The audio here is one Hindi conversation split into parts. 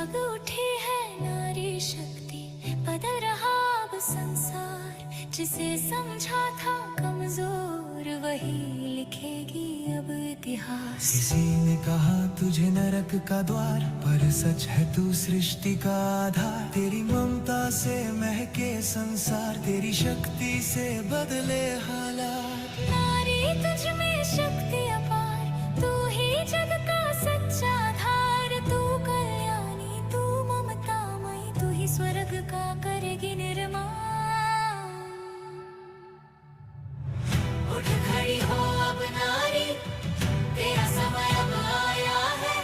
जाग उठी है नारी शक्ति, बदल रहा अब संसार। जिसे समझा था कमजोर वही लिखेगी अब इतिहास। किसी ने कहा तुझे नरक का द्वार, पर सच है तू सृष्टि का आधार। तेरी ममता से महके संसार, तेरी शक्ति से बदले हालात। नारी तुझ में शक्ति अपार, तू ही जग का सच्चा आधार। तू कल्याणी, तू ममतामयी, तू ही स्वर्ग का करेगी निर्माण। उठ खड़ी हो अब नारी, तेरा समय अब आया है।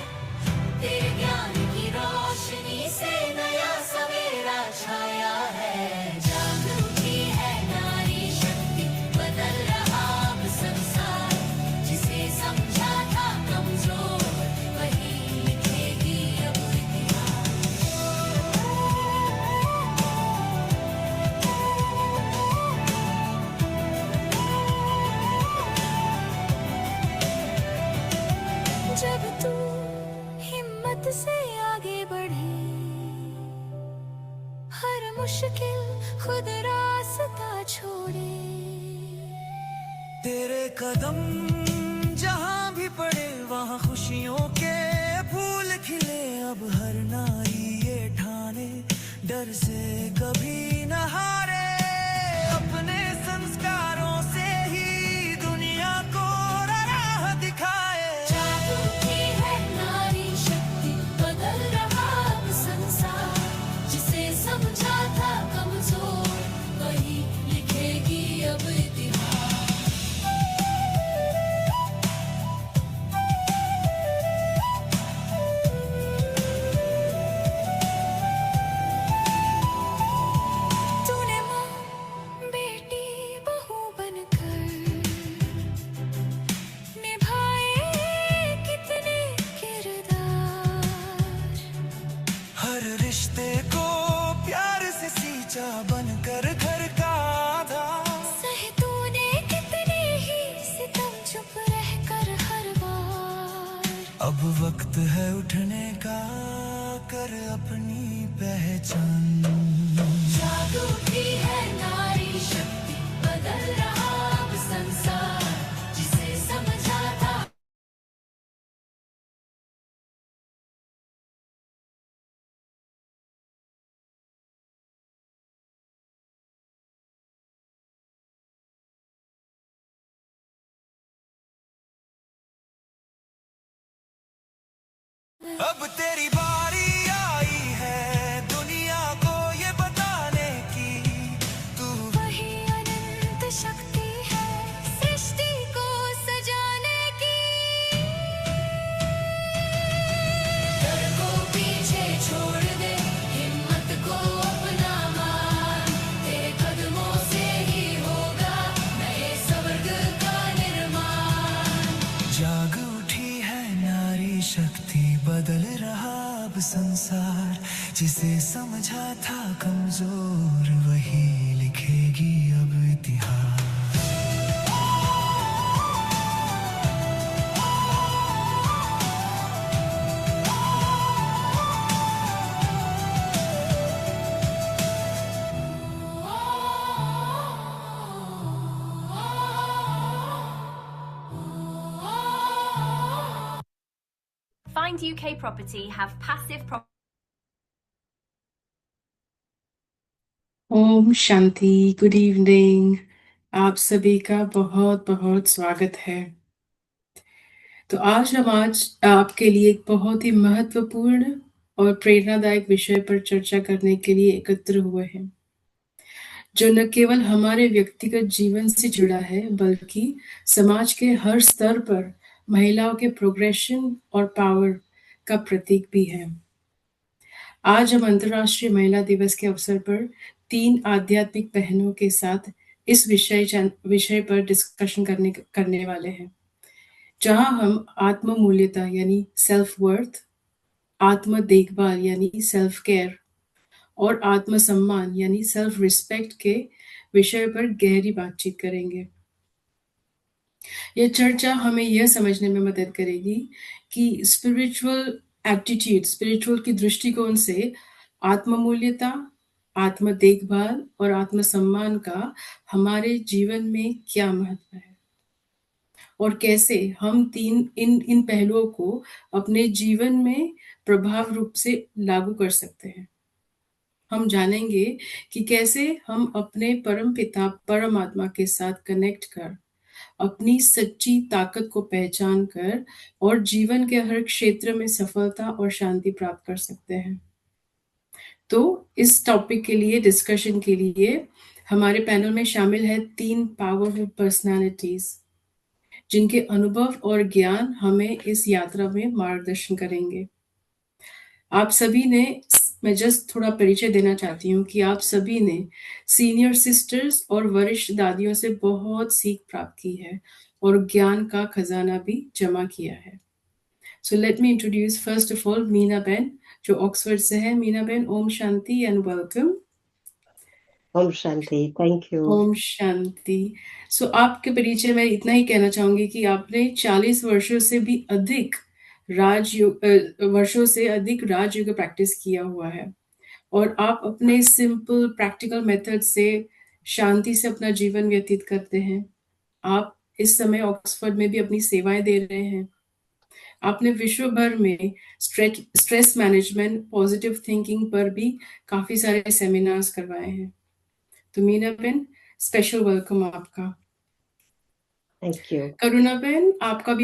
तेरे ज्ञान की रोशनी से नया सवेरा छाया है। जाग उठी है नारी शक्ति, बदल रहा अब संसार। जिसे समझा था कमजोर वही लिखेगी अब इतिहास। जब तू हिम्मत से आगे बढ़े, हर मुश्किल खुद रास्ता छोड़े। तेरे कदम जहाँ भी पड़े वहाँ खुशियों के फूल खिले। अब हर नारी ये ठाने, डर से कभी न हारे। अपने संस्कारों से ही दुनिया को राह दिखाए। जाग उठी है नारी शक्ति, बदल रहा अब संसार। जिसे समझा था कमजोर वही लिखेगी अब इतिहास। तूने माँ, बेटी, बहू बनकर निभाए कितने किरदार। हर रिश्ते को प्यार से सींचा, बनकर घर का आधार। सहे तूने कितने ही सितम, चुप रहकर हर बार। अब वक्त है उठने का, कर अपनी पहचान। जाग उठी है नारी शक्ति, बदल रहा अब संसार। जिसे समझा था अब तेरी बारी आई है दुनिया को ये बताने की। तू वही अनंत शक्ति है सृष्टि को सजाने की। डर को पीछे छोड़ दे, हिम्मत को अपना मान। तेरे कदमों से ही होगा नए स्वर्ग का निर्माण। जाग उठी है नारी शक्ति, बदल रहा अब संसार। जिसे समझा था कमजोर वही लिखेगी अब इतिहास। Find UK Property have passive property. ओम शांति। Good evening. आप सभी का बहुत बहुत स्वागत है। तो आज आपके लिए एक बहुत ही महत्वपूर्ण और प्रेरणादायक विषय पर चर्चा करने के लिए एकत्र हुए हैं, जो न केवल हमारे व्यक्तिगत जीवन से जुड़ा है बल्कि समाज के हर स्तर पर महिलाओं के प्रोग्रेशन और पावर का प्रतीक भी है। आज हम अंतर्राष्ट्रीय महिला दिवस के अवसर पर 3 आध्यात्मिक बहनों के साथ इस विषय पर डिस्कशन करने वाले हैं, जहां हम आत्म मूल्यता यानी सेल्फ वर्थ, आत्म देखभाल यानी सेल्फ केयर और आत्म सम्मान यानी सेल्फ रिस्पेक्ट के विषय पर गहरी बातचीत करेंगे। यह चर्चा हमें यह समझने में मदद करेगी कि स्पिरिचुअल एप्टीट्यूड स्पिरिचुअल की दृष्टिकोण से आत्ममूल्यता, आत्म देखभाल और आत्मसम्मान का हमारे जीवन में क्या महत्व है और कैसे हम तीन इन इन पहलुओं को अपने जीवन में प्रभाव रूप से लागू कर सकते हैं। हम जानेंगे कि कैसे हम अपने परम पिता परमात्मा के साथ कनेक्ट कर अपनी सच्ची ताकत को पहचान कर और जीवन के हर क्षेत्र में सफलता और शांति प्राप्त कर सकते हैं। तो इस टॉपिक के लिए डिस्कशन के लिए हमारे पैनल में शामिल है 3 पावरफुल पर्सनालिटीज जिनके अनुभव और ज्ञान हमें इस यात्रा में मार्गदर्शन करेंगे। आप सभी ने मैं जस्ट थोड़ा परिचय देना चाहती हूँ कि आप सभी ने सीनियर सिस्टर्स और वरिष्ठ दादियों से बहुत सीख प्राप्त की है और ज्ञान का खजाना भी जमा किया है। So let me introduce first of all Meena बहन जो ऑक्सफोर्ड से है। मीना बहन, ओम शांति एंड वेलकम। ओम शांति, थैंक यू। ओम शांति। सो आपके परिचय में इतना ही कहना चाहूंगी कि आपने 40 वर्षों से भी अधिक वर्षों से अधिक राजयोग प्रैक्टिस किया हुआ है और आप अपने सिंपल प्रैक्टिकल मेथड से शांति से अपना जीवन व्यतीत करते हैं। आप इस समय ऑक्सफोर्ड में भी अपनी सेवाएं दे रहे हैं। आपने विश्व भर में स्ट्रेस मैनेजमेंट, पॉजिटिव थिंकिंग पर भी काफी सारे सेमिनार्स करवाए हैं। तो मीना बहन, स्पेशल वेलकम आपका। Thank you. करुणा बहन, आपकी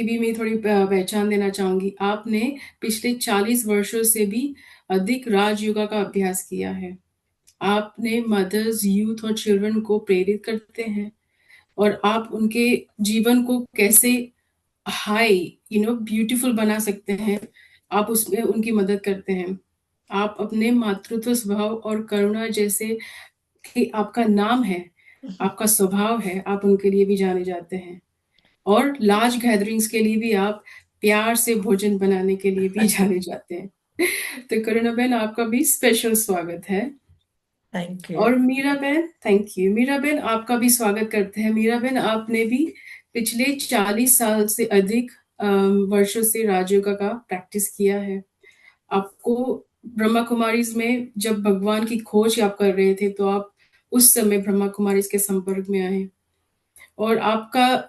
भी मैं थोड़ी पहचान देना चाहूंगी। आपने पिछले 40 वर्षों से भी अधिक राजयोगा का अभ्यास किया है। आपने मदर्स, यूथ और चिल्ड्रन को प्रेरित करते हैं और आप उनके जीवन को कैसे हाई ब्यूटीफुल बना सकते हैं, आप उसमें उनकी मदद करते हैं। आप अपने मातृत्व स्वभाव और करुणा जैसे कि आपका नाम है, आपका स्वभाव है, आप उनके लिए भी जाने जाते हैं और लार्ज गैदरिंग्स के लिए भी आप प्यार से भोजन बनाने के लिए भी जाने जाते हैं। तो करुणा बहन, आपका भी स्पेशल स्वागत है। Thank you. और मीरा बहन, थैंक यू। मीरा बहन, आपका भी स्वागत करते हैं। मीरा बहन, आपने भी पिछले 40 साल से अधिक वर्षों से राजयोगा का प्रैक्टिस किया है। आपको ब्रह्मा कुमारीज में जब भगवान की खोज आप कर रहे थे तो आप उस समय ब्रह्मा कुमारीज के संपर्क में आए और आपका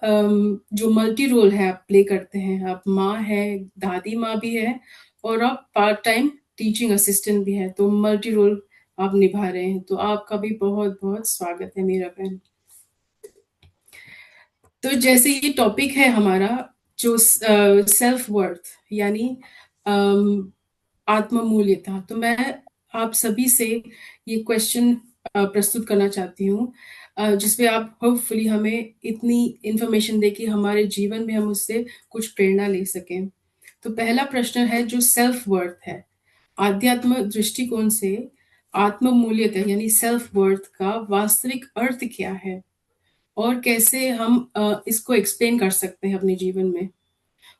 जो मल्टी रोल है आप प्ले करते हैं। आप माँ है, दादी माँ भी है और आप पार्ट टाइम टीचिंग असिस्टेंट भी है, तो मल्टी रोल आप निभा रहे हैं। तो आपका भी बहुत बहुत स्वागत है मेरा बहन। तो जैसे ये टॉपिक है हमारा जो सेल्फ वर्थ यानी आत्ममूल्यता, तो मैं आप सभी से ये क्वेश्चन प्रस्तुत करना चाहती हूँ जिसपे आप होपफुली हमें इतनी इंफॉर्मेशन दे कि हमारे जीवन में हम उससे कुछ प्रेरणा ले सकें। तो पहला प्रश्न है जो सेल्फ वर्थ है, आध्यात्म दृष्टिकोण से आत्ममूल्यता यानी सेल्फ वर्थ का वास्तविक अर्थ क्या है और कैसे हम इसको एक्सप्लेन कर सकते हैं अपने जीवन में।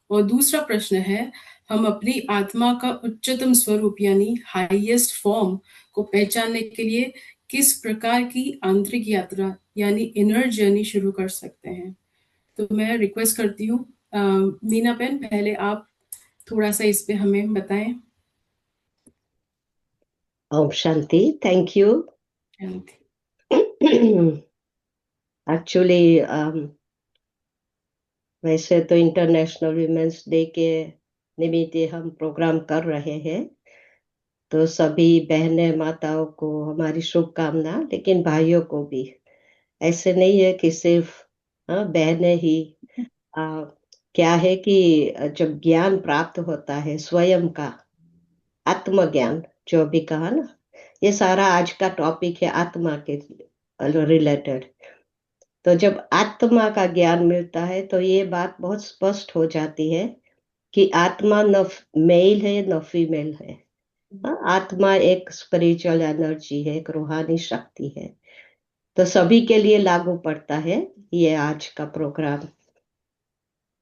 और दूसरा प्रश्न है, हम अपनी आत्मा का उच्चतम स्वरूप यानी हाईएस्ट फॉर्म को पहचानने के लिए किस प्रकार की आंतरिक यात्रा यानी इनर जर्नी शुरू कर सकते हैं। तो मैं रिक्वेस्ट करती हूँ मीना बहन, पहले आप थोड़ा सा इस पे हमें बताएं। ओम शांति, थैंक यू। एक्चुअली वैसे तो इंटरनेशनल वीमेंस डे के निमित्त हम प्रोग्राम कर रहे हैं, तो सभी बहनें माताओं को हमारी शुभकामना, लेकिन भाइयों को भी। ऐसे नहीं है कि सिर्फ बहनें ही। क्या है कि जब ज्ञान प्राप्त होता है स्वयं का, आत्मज्ञान जो भी कहा ना, ये सारा आज का टॉपिक है आत्मा के रिलेटेड। तो जब आत्मा का ज्ञान मिलता है तो ये बात बहुत स्पष्ट हो जाती है कि आत्मा न मेल है न फीमेल है। आत्मा एक स्पिरिचुअल एनर्जी है, एक रूहानी शक्ति है। तो सभी के लिए लागू पड़ता है ये आज का प्रोग्राम।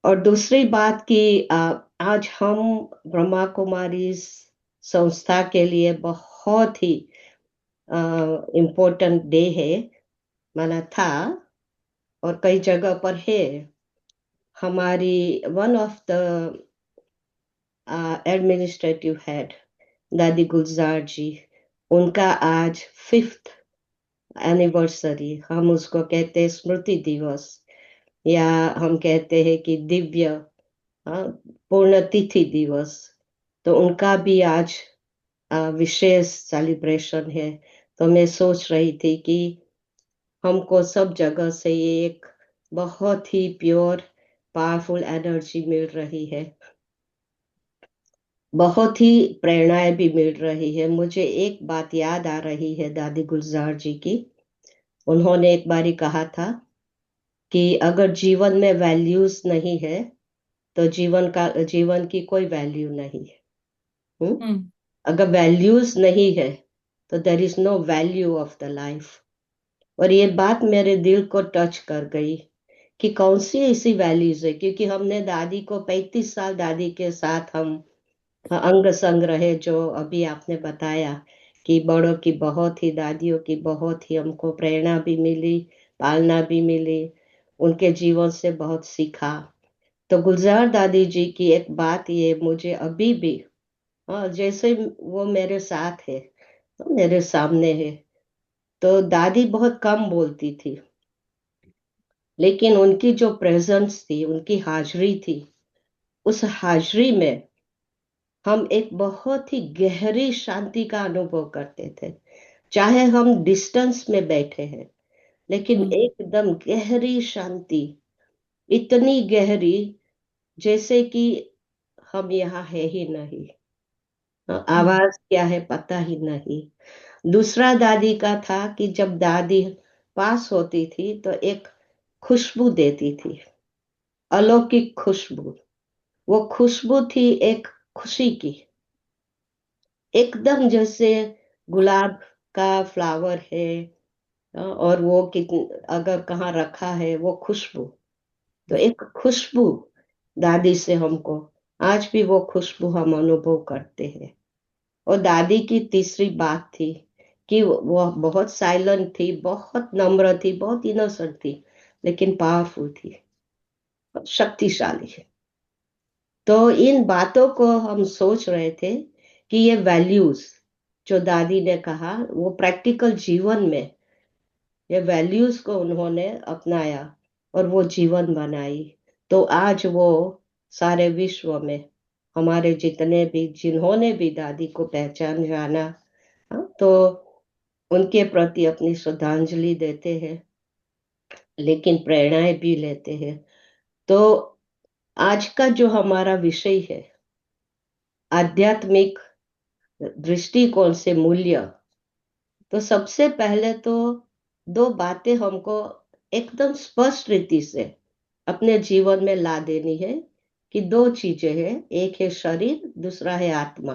और दूसरी बात कि आज हम ब्रह्मा कुमारी संस्था के लिए बहुत ही इम्पोर्टेंट डे है, माना था और कई जगह पर है। हमारी one of the administrative head दादी गुलजार जी, उनका आज 5th एनिवर्सरी, हम उसको कहते हैं स्मृति दिवस, या हम कहते हैं कि दिव्य पुण्यतिथि दिवस। तो उनका भी आज विशेष सेलिब्रेशन है। तो मैं सोच रही थी कि हमको सब जगह से ये एक बहुत ही प्योर पावरफुल एनर्जी मिल रही है, बहुत ही प्रेरणाएं भी मिल रही है। मुझे एक बात याद आ रही है दादी गुलजार जी की। उन्होंने एक बारी कहा था कि अगर जीवन में वैल्यूज नहीं है तो जीवन की कोई वैल्यू नहीं है। हम्म। अगर वैल्यूज नहीं है तो there is no value of the life. और ये बात मेरे दिल को टच कर गई कि कौन सी ऐसी वैल्यूज है, क्योंकि हमने दादी को 35 साल दादी के साथ हम अंग संग रहे, जो अभी आपने बताया कि बड़ों की बहुत ही, दादियों की बहुत ही हमको प्रेरणा भी मिली, पालना भी मिली, उनके जीवन से बहुत सीखा। तो गुलजार दादी जी की एक बात ये मुझे अभी भी, जैसे वो मेरे साथ है, तो मेरे सामने है। तो दादी बहुत कम बोलती थी, लेकिन उनकी जो प्रेजेंस थी, उनकी हाजिरी थी, उस हाजिरी में हम एक बहुत ही गहरी शांति का अनुभव करते थे। चाहे हम डिस्टेंस में बैठे हैं, लेकिन हम्म। एकदम गहरी शांति, इतनी गहरी जैसे कि हम यहाँ है ही नहीं। हम्म। आवाज क्या है पता ही नहीं। दूसरा दादी का था कि जब दादी पास होती थी तो एक खुशबू देती थी, अलौकिक खुशबू। वो खुशबू थी एक खुशी की, एकदम जैसे गुलाब का फ्लावर है, और वो अगर कहाँ रखा है वो खुशबू, तो एक खुशबू दादी से हमको आज भी वो खुशबू हम अनुभव करते हैं। और दादी की तीसरी बात थी कि वो बहुत साइलेंट थी, बहुत नम्र थी, बहुत इनोसेंट थी, लेकिन पावरफुल थी, शक्तिशाली है। तो इन बातों को हम सोच रहे थे कि ये वैल्यूज जो दादी ने कहा, वो प्रैक्टिकल जीवन में ये वैल्यूज को उन्होंने अपनाया और वो जीवन बनाई। तो आज वो सारे विश्व में हमारे जितने भी, जिन्होंने भी दादी को पहचान जाना, तो उनके प्रति अपनी श्रद्धांजलि देते हैं, लेकिन प्रेरणाएं भी लेते हैं। तो आज का जो हमारा विषय है, आध्यात्मिक दृष्टिकोण से मूल्य, तो सबसे पहले तो दो बातें हमको एकदम स्पष्ट रीति से अपने जीवन में ला देनी है कि दो चीजें हैं, एक है शरीर, दूसरा है आत्मा।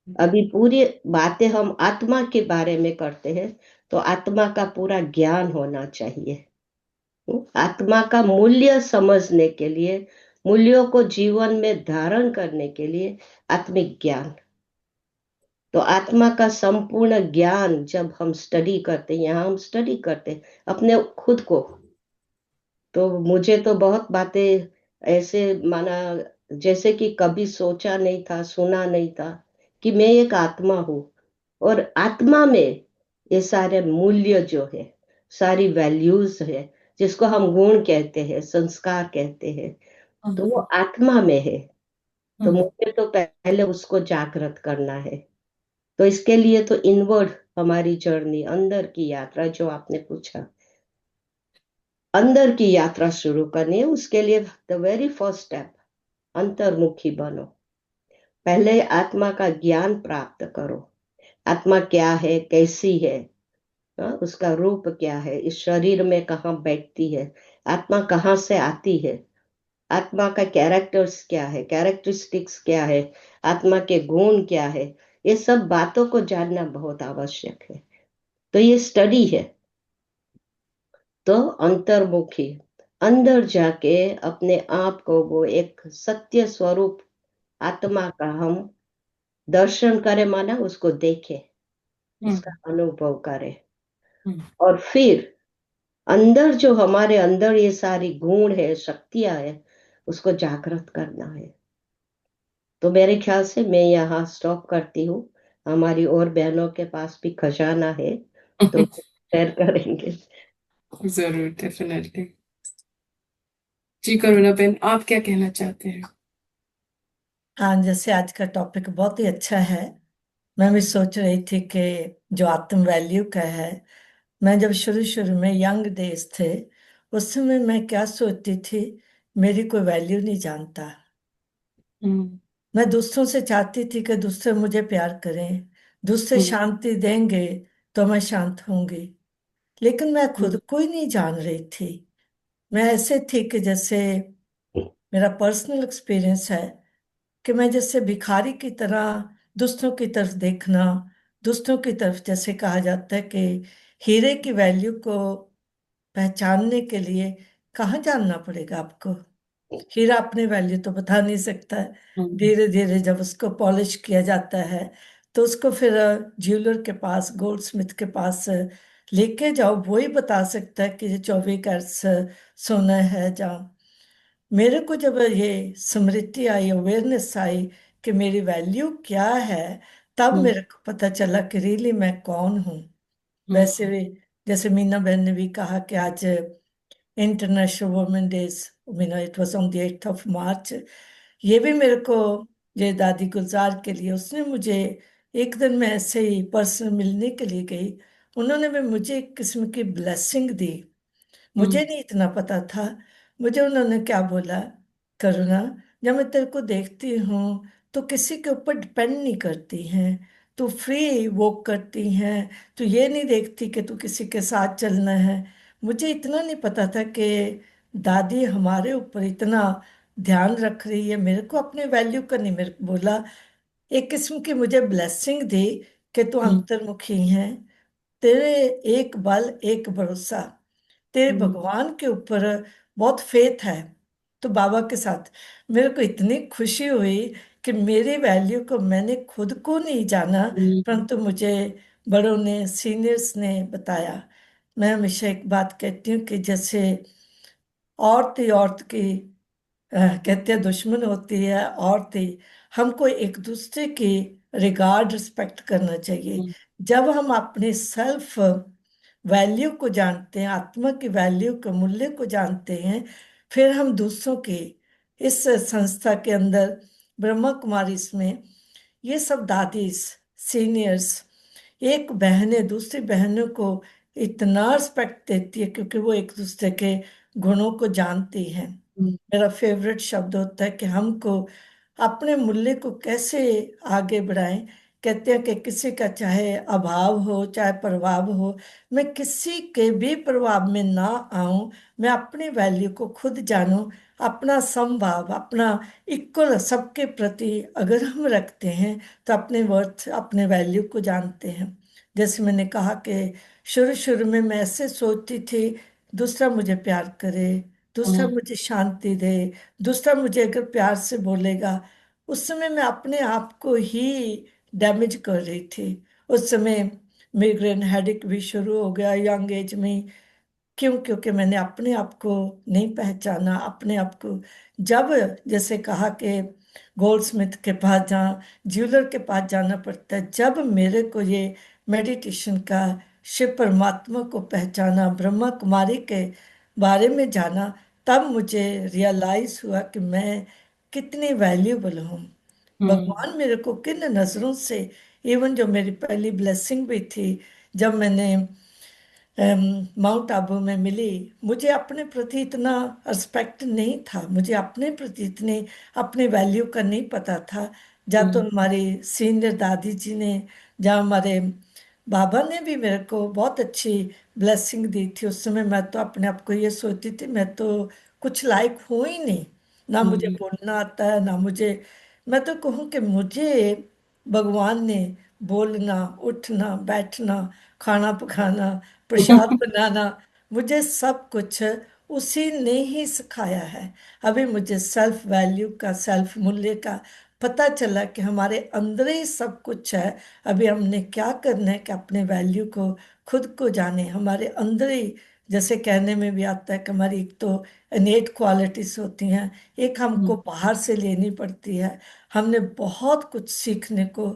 अभी पूरी बातें हम आत्मा के बारे में करते हैं, तो आत्मा का पूरा ज्ञान होना चाहिए। आत्मा का मूल्य समझने के लिए, मूल्यों को जीवन में धारण करने के लिए आत्मिक ज्ञान। तो आत्मा का संपूर्ण ज्ञान जब हम स्टडी करते हैं, यहाँ हम स्टडी करते हैं अपने खुद को, तो मुझे तो बहुत बातें ऐसे माना जैसे कि कभी सोचा नहीं था, सुना नहीं था कि मैं एक आत्मा हूँ, और आत्मा में ये सारे मूल्य जो है, सारी वैल्यूज है, जिसको हम गुण कहते हैं, संस्कार कहते हैं, तो वो हम्म। आत्मा में है। तो हम्म। मुझे तो पहले उसको जागृत करना है। तो इसके लिए तो इनवर्ड हमारी जर्नी, अंदर की यात्रा जो आपने पूछा, अंदर की यात्रा शुरू करनी है। उसके लिए द वेरी फर्स्ट स्टेप, अंतर्मुखी बनो। पहले आत्मा का ज्ञान प्राप्त करो। आत्मा क्या है, कैसी है, उसका रूप क्या है, इस शरीर में कहाँ बैठती है, आत्मा कहाँ से आती है, आत्मा का कैरेक्टर्स क्या है, कैरेक्टरिस्टिक्स क्या है, आत्मा के गुण क्या है, ये सब बातों को जानना बहुत आवश्यक है। तो ये स्टडी है। तो अंतर्मुखी, अंदर जाके अपने आप को वो एक सत्य स्वरूप आत्मा का हम दर्शन करें, माना उसको देखें, उसका हम्म। अनुभव करें। हम्म। और फिर अंदर जो हमारे अंदर ये सारी गुण है, शक्तियां है, उसको जागृत करना है। तो मेरे ख्याल से मैं यहाँ स्टॉप करती हूँ। हमारी और बहनों के पास भी खजाना है, तो शेयर करेंगे। जरूर, डेफिनेटली। जी करुणा बेन, आप क्या कहना चाहते हैं? हाँ, जैसे आज का टॉपिक बहुत ही अच्छा है। मैं भी सोच रही थी कि जो आत्म वैल्यू का है, मैं जब शुरू शुरू में यंग डेज थे, उस समय मैं क्या सोचती थी, मेरी कोई वैल्यू नहीं जानता। हम्म। मैं दूसरों से चाहती थी कि दूसरे मुझे प्यार करें, दूसरे हम्म। शांति देंगे तो मैं शांत होंगी। लेकिन मैं खुद हम्म। को ही नहीं जान रही थी। मैं ऐसे थी कि जैसे मेरा पर्सनल एक्सपीरियंस है कि मैं जैसे भिखारी की तरह दूसरों की तरफ देखना, दूसरों की तरफ, जैसे कहा जाता है कि हीरे की वैल्यू को पहचानने के लिए कहाँ जानना पड़ेगा आपको। हीरा अपनी वैल्यू तो बता नहीं सकता है। हम्म। धीरे धीरे जब उसको पॉलिश किया जाता है, तो उसको फिर ज्वेलर के पास, गोल्ड स्मिथ के पास लेके जाओ, वो ही बता सकता है कि ये 24 कैरेट सोना है। जहाँ मेरे को जब ये स्मृति आई, अवेयरनेस आई कि मेरी वैल्यू क्या है, तब हम्म। मेरे को पता चला कि रियली मैं कौन हूँ। हम्म। वैसे भी जैसे मीना बहन ने भी कहा कि आज international women days, Meena it was on the 8th of March। ये भी मेरे को, ये दादी गुलजार के लिए, उसने मुझे एक दिन में ऐसे ही पर्सनल मिलने के लिए गई, उन्होंने भी मुझे एक किस्म की ब्लेसिंग दी। मुझे हम्म। नहीं इतना पता था। मुझे उन्होंने क्या बोला, करुणा, जब मैं तेरे को देखती हूँ तो किसी के ऊपर डिपेंड नहीं करती हैं, तू फ्री वॉक करती हैं, तू ये नहीं देखती कि तू किसी के साथ चलना है। मुझे इतना नहीं पता था कि दादी हमारे ऊपर इतना ध्यान रख रही है। मेरे को अपने वैल्यू का नहीं, मेरे को बोला, एक किस्म की मुझे ब्लेसिंग दी कि तू हम्म। अंतर्मुखी है, तेरे एक बल एक भरोसा, तेरे हम्म। भगवान के ऊपर बहुत फेथ है। तो बाबा के साथ मेरे को इतनी खुशी हुई कि मेरी वैल्यू को मैंने खुद को नहीं जाना, हम्म। परंतु मुझे बड़ों ने, सीनियर्स ने बताया। मैं हमेशा एक बात कहती हूँ कि जैसे औरत ही औरत की कहते हैं दुश्मन होती है, औरत ही, हमको एक दूसरे की रिगार्ड, रिस्पेक्ट करना चाहिए। हम्म। जब हम अपने सेल्फ वैल्यू को जानते हैं, आत्मा की वैल्यू के मूल्य को जानते हैं, फिर हम दूसरों की, इस संस्था के अंदर, ब्रह्मा कुमारी इसमें, ये सब दादीज, सीनियर्स, एक बहनें दूसरी बहनों को इतना रिस्पेक्ट देती है क्योंकि वो एक दूसरे के गुणों को जानती हैं। हम्म। मेरा फेवरेट शब्द होता है कि हमको अपने मूल्य को कैसे आगे बढ़ाएं। कहते हैं कि किसी का चाहे अभाव हो चाहे प्रभाव हो, मैं किसी के भी प्रभाव में ना आऊं, मैं अपनी वैल्यू को खुद जानूं। अपना समभाव, अपना इक्वल सबके प्रति अगर हम रखते हैं, तो अपने वर्थ, अपने वैल्यू को जानते हैं। जैसे मैंने कहा कि शुरू शुरू में मैं ऐसे सोचती थी, दूसरा मुझे प्यार करे, दूसरा हम्म। मुझे शांति दे, दूसरा मुझे अगर प्यार से बोलेगा, उस समय मैं अपने आप को ही डैमेज कर रही थी। उस समय मिग्रेन हेडेक भी शुरू हो गया यंग एज में। क्यों? क्योंकि मैंने अपने आप को नहीं पहचाना, अपने आप को। जब, जैसे कहा कि गोल्ड स्मिथ के पास जहाँ, ज्वेलर के पास जाना पड़ता है, जब मेरे को ये मेडिटेशन का, शिव परमात्मा को पहचाना, ब्रह्मा कुमारी के बारे में जाना, तब मुझे रियलाइज हुआ कि मैं कितनी वैल्यूबल हूँ। हम्म। भगवान मेरे को किन नज़रों से, इवन जो मेरी पहली ब्लेसिंग भी थी, जब मैंने माउंट आबू में मिली, मुझे अपने प्रति इतना रिस्पेक्ट नहीं था, मुझे अपने प्रति इतने, अपने वैल्यू का नहीं पता था। जहाँ तो हम्म। हमारी सीनियर दादी जी ने, जहाँ हमारे बाबा ने भी मेरे को बहुत अच्छी ब्लेसिंग दी थी, उस समय मैं तो अपने आप को ये सोचती थी मैं तो कुछ लायक हूँ ही नहीं, ना मुझे हम्म। बोलना आता है, ना मुझे, मैं तो कहूँ कि मुझे भगवान ने बोलना, उठना, बैठना, खाना पकाना, प्रसाद बनाना, मुझे सब कुछ उसी ने ही सिखाया है। अभी मुझे सेल्फ वैल्यू का, सेल्फ मूल्य का पता चला कि हमारे अंदर ही सब कुछ है। अभी हमने क्या करना है कि अपने वैल्यू को खुद को जाने, हमारे अंदर ही जैसे कहने में भी आता है कि हमारी एक तो इनेट क्वालिटीज होती हैं, एक हमको बाहर से लेनी पड़ती है। हमने बहुत कुछ सीखने को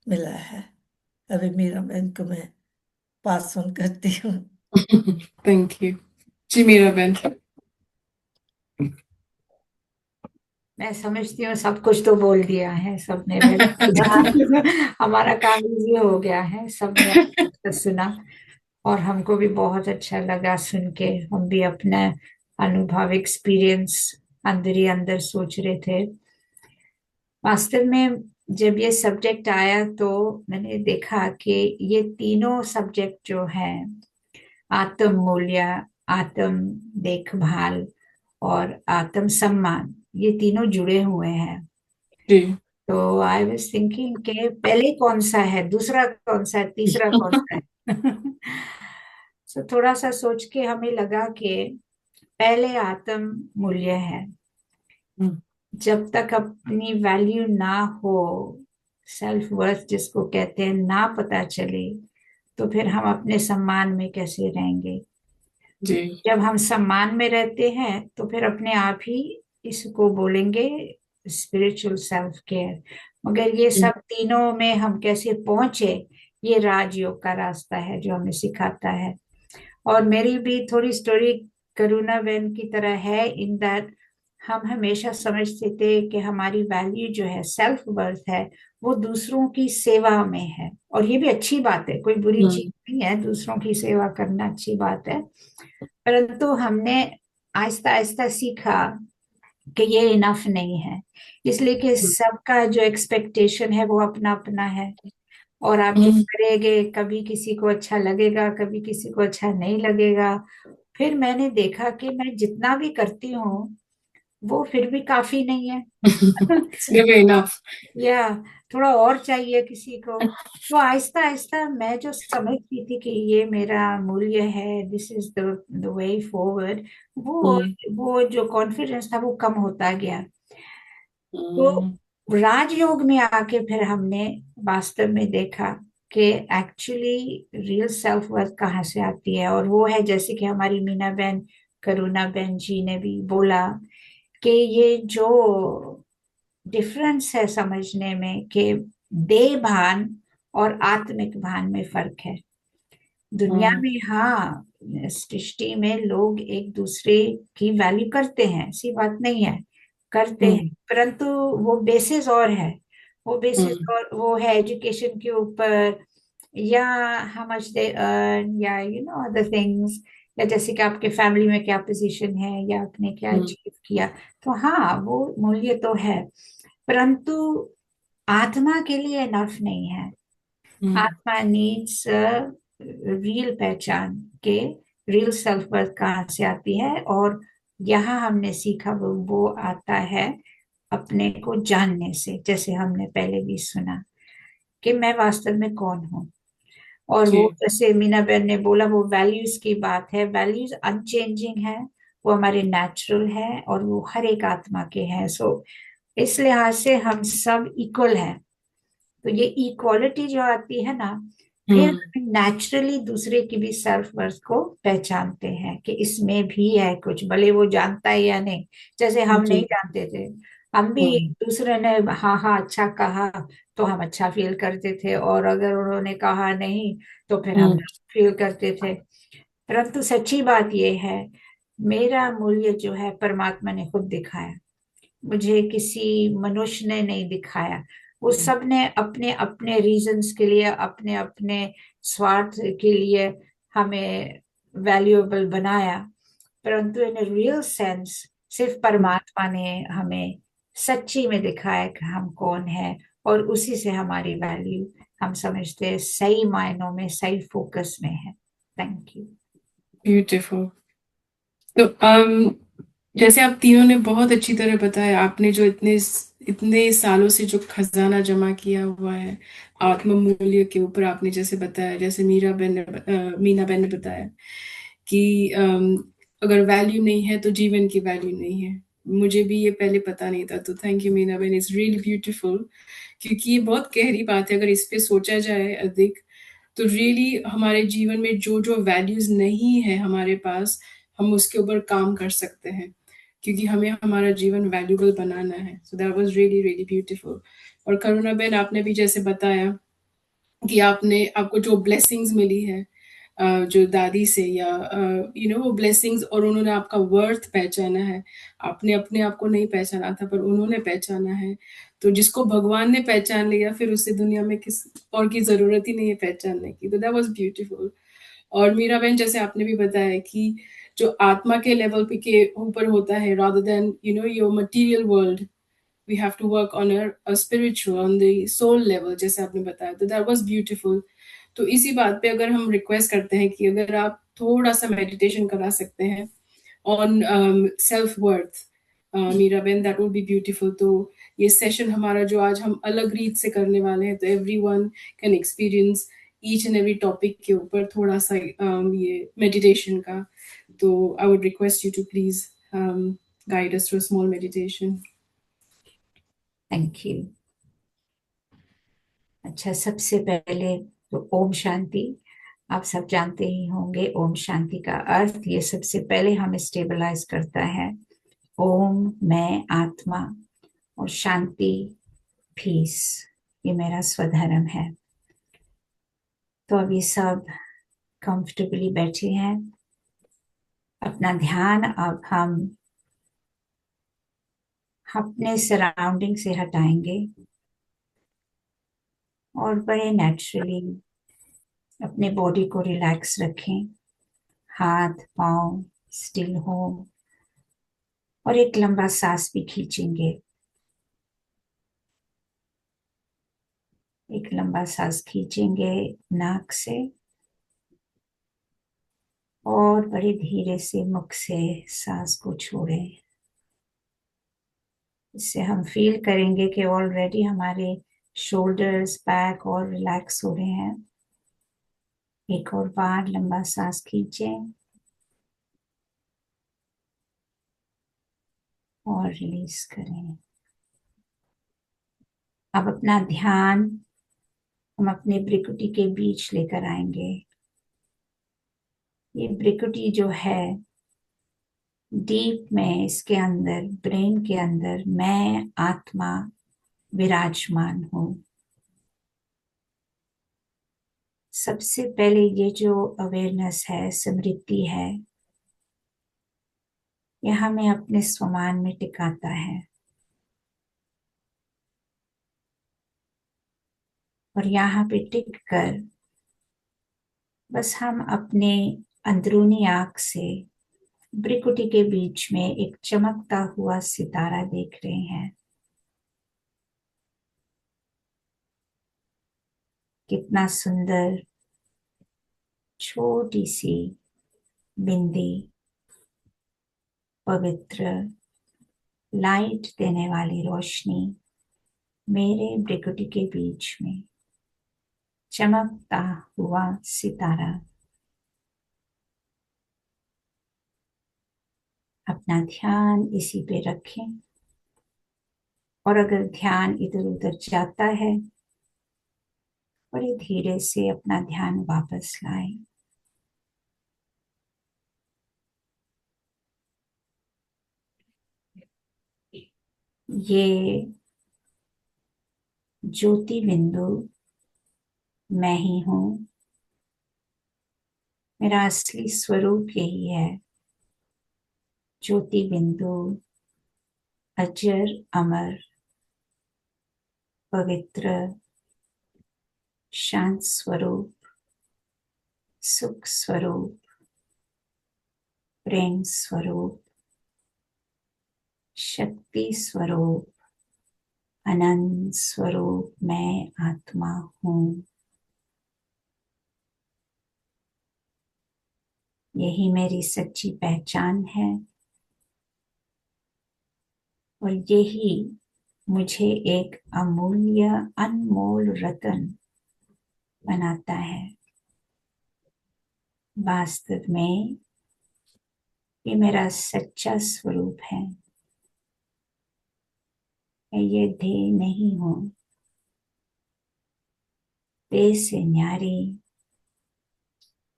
मिला है। अभी मीरा बहन को मैं पास ऑन करती हूँ। थैंक यू जी मीरा बहन। मैं समझती हूँ सब कुछ तो बोल दिया है सबने, वेरी गुड। हमारा काम इजी हो गया है, सबने अच्छा सुना और हमको भी बहुत अच्छा लगा सुन के। हम भी अपना अनुभव, एक्सपीरियंस अंदर ही अंदर सोच रहे थे। वास्तव में जब ये सब्जेक्ट आया तो मैंने देखा कि ये तीनों सब्जेक्ट जो है, आत्म मूल्य, आत्म देखभाल और आत्म सम्मान, ये तीनों जुड़े हुए हैं। जी। तो आई वाज थिंकिंग के पहले कौन सा है, दूसरा कौन सा है, तीसरा कौन सा है। तो थोड़ा सा सोच के हमें लगा कि पहले आत्म मूल्य है। हम्म, जब तक अपनी वैल्यू ना हो, सेल्फ वर्थ जिसको कहते हैं, ना पता चले, तो फिर हम अपने सम्मान में कैसे रहेंगे। जी। जब हम सम्मान में रहते हैं तो फिर अपने आप ही इसको बोलेंगे स्पिरिचुअल सेल्फ केयर। मगर ये सब तीनों में हम कैसे पहुंचे, ये राजयोग का रास्ता है जो हमें सिखाता है। और मेरी भी थोड़ी स्टोरी करुणा बहन की तरह है, इन दैट हम हमेशा समझते थे कि हमारी वैल्यू जो है, सेल्फ वर्थ है, वो दूसरों की सेवा में है। और ये भी अच्छी बात है, कोई बुरी चीज हम्म, नहीं है, दूसरों की सेवा करना अच्छी बात है। परंतु हमने आहिस्ता आहिस्ता सीखा कि ये इनफ नहीं है, इसलिए कि सबका जो एक्सपेक्टेशन है वो अपना अपना है। और आप जो हम्म, करेंगे, कभी किसी को अच्छा लगेगा, कभी किसी को अच्छा नहीं लगेगा। फिर मैंने देखा कि मैं जितना भी करती हूँ वो फिर भी काफी नहीं है। never enough। या थोड़ा और चाहिए किसी को। तो आहिस्ता आहिस्ता मैं जो समझती थी कि ये मेरा मूल्य है, this is the way forward, वो हम्म, वो जो कॉन्फिडेंस था वो कम होता गया। हम्म, तो राजयोग में आके फिर हमने वास्तव में देखा कि एक्चुअली रियल सेल्फ वर्थ कहाँ से आती है। और वो है, जैसे कि हमारी मीना बहन, करुणा बहन जी ने भी बोला, कि ये जो डिफरेंस है समझने में कि देह भान और आत्मिक भान में फर्क है। दुनिया हम्म, में, हाँ, सृष्टि में लोग एक दूसरे की वैल्यू करते हैं, ऐसी बात नहीं है, करते हैं, हम्म, परंतु वो बेसिस और है। वो बेसिस हम्म, और वो है एजुकेशन के ऊपर, या हाउ मच दे अर्न, या अदर थिंग्स, या जैसे कि आपके फैमिली में क्या पोजीशन है, या आपने क्या हम्म, अचीव किया। तो हाँ, वो मूल्य तो है, परंतु आत्मा के लिए नफ नहीं है। हम्म, आत्मा नीड्स रियल पहचान के, रियल सेल्फ वर्थ कहाँ से आती है। और यहाँ हमने सीखा वो आता है अपने को जानने से, जैसे हमने पहले भी सुना कि मैं वास्तव में कौन हूँ। और वो जी। जैसे मीना बहन ने बोला, वो वैल्यूज की बात है, वैल्यूज अनचेंजिंग है, वो हमारे नेचुरल है और वो हर एक आत्मा के हैं। सो इस लिहाज से हम सब इक्वल हैं। तो ये इक्वालिटी जो आती है ना, फिर हम्म, नेचुरली दूसरे की भी सेल्फ वर्थ को पहचानते हैं कि इसमें भी है कुछ, भले वो जानता है या नहीं। जैसे हम नहीं जी। जानते थे, हम भी, हम्म, दूसरे ने हाँ हाँ अच्छा कहा तो हम अच्छा फील करते थे, और अगर उन्होंने कहा नहीं तो फिर हम हम्म, फील करते थे। परंतु सच्ची बात ये है, मेरा मूल्य जो है परमात्मा ने खुद दिखाया, मुझे किसी मनुष्य ने नहीं दिखाया। वो सब ने अपने अपने रीजंस के लिए, अपने अपने स्वार्थ के लिए हमें वैल्यूएबल बनाया। परंतु इन रियल सेंस सिर्फ परमात्मा ने हमें सच्ची में दिखाया कि हम कौन है, और उसी से हमारी वैल्यू, हम समझते हैं, सही मायनों में, सही फोकस में है। Thank you. ब्यूटीफुल। तो जैसे आप तीनों ने बहुत अच्छी तरह बताया, आपने जो इतने इतने सालों से जो खजाना जमा किया हुआ है आत्म मूल्य के ऊपर, आपने जैसे बताया, जैसे मीना बहन ने बताया कि अगर वैल्यू नहीं है तो जीवन की वैल्यू नहीं है। मुझे भी ये पहले पता नहीं था, तो थैंक यू मीना बहन, इट्स रियली ब्यूटीफुल। क्योंकि ये बहुत गहरी बात है, अगर इस पे सोचा जाए अधिक तो रियली हमारे जीवन में जो जो वैल्यूज नहीं है हमारे पास, हम उसके ऊपर काम कर सकते हैं, क्योंकि हमें हमारा जीवन वैल्यूबल बनाना है। So that was really really beautiful. और करुणा बहन, आपने भी जैसे बताया कि आपने आपको जो ब्लेसिंग्स मिली है जो दादी से, या वो ब्लेसिंग्स, और उन्होंने आपका वर्थ पहचाना है। आपने अपने आप को नहीं पहचाना था, पर उन्होंने पहचाना है। तो जिसको भगवान ने पहचान लिया, फिर उससे दुनिया में किस और की जरूरत ही नहीं है पहचानने की। तो दैट वाज ब्यूटीफुल। और मीरा बहन, जैसे आपने भी बताया कि जो आत्मा के लेवल पे के ऊपर होता है, rather than your material world, we have to work on a spiritual, on the soul level, जैसे आपने बताया। तो that was beautiful। तो इसी बात पे अगर हम रिक्वेस्ट करते हैं कि अगर आप थोड़ा सा मेडिटेशन करा सकते हैं on self worth, Meera ben, that would be beautiful. तो ये सेशन हमारा जो आज हम अलग रीत से करने वाले हैं, तो everyone can experience each and every topic के ऊपर थोड़ा सा ये मेडिटेशन का। तो I would request you to please guide us through small meditation. Thank you. अच्छा, सबसे पहले तो ओम शांति। आप सब जानते ही होंगे ओम शांति का अर्थ। ये सबसे पहले हमें स्टेबलाइज करता है। ओम मैं आत्मा, और शांति पीस, ये मेरा स्वधर्म है। तो अभी सब कंफर्टेबली बैठे हैं। अपना ध्यान अब हम अपने सराउंडिंग से हटाएंगे और बड़े नेचुरली अपने बॉडी को रिलैक्स रखें। हाथ पांव स्टिल हो, और एक लंबा सांस भी खींचेंगे। एक लंबा सांस खींचेंगे नाक से, और बड़े धीरे से मुख से सांस को छोड़ें। इससे हम फील करेंगे कि ऑलरेडी हमारे शोल्डर्स बैक और रिलैक्स हो रहे हैं। एक और बार लंबा सांस खींचें और रिलीज करें। अब अपना ध्यान हम अपने भ्रुकुटी के बीच लेकर आएंगे। ये भ्रुकुटी जो है, डीप में इसके अंदर, ब्रेन के अंदर मैं आत्मा विराजमान हूँ। सबसे पहले ये जो अवेयरनेस है, स्मृति है, यह हमें अपने स्वमान में टिकाता है। और यहाँ पे टिक कर बस हम अपने अंदरूनी आँख से भ्रुकुटी के बीच में एक चमकता हुआ सितारा देख रहे हैं। कितना सुंदर, छोटी सी बिंदी, पवित्र लाइट देने वाली रोशनी मेरे भ्रुकुटी के बीच में, चमकता हुआ सितारा। अपना ध्यान इसी पे रखें, और अगर ध्यान इधर उधर जाता है, बड़े धीरे से अपना ध्यान वापस लाएं। ये ज्योति बिंदु मैं ही हूँ। मेरा असली स्वरूप यही है। ज्योति बिंदु, अजर अमर, पवित्र, शांत स्वरूप, सुख स्वरूप, प्रेम स्वरूप, शक्ति स्वरूप, अनंत स्वरूप मैं आत्मा हूँ। यही मेरी सच्ची पहचान है, और यही मुझे एक अमूल्य अनमोल रत्न बनाता है। वास्तव में ये मेरा सच्चा स्वरूप है। मैं ये देह नहीं हूँ। देह से न्यारी,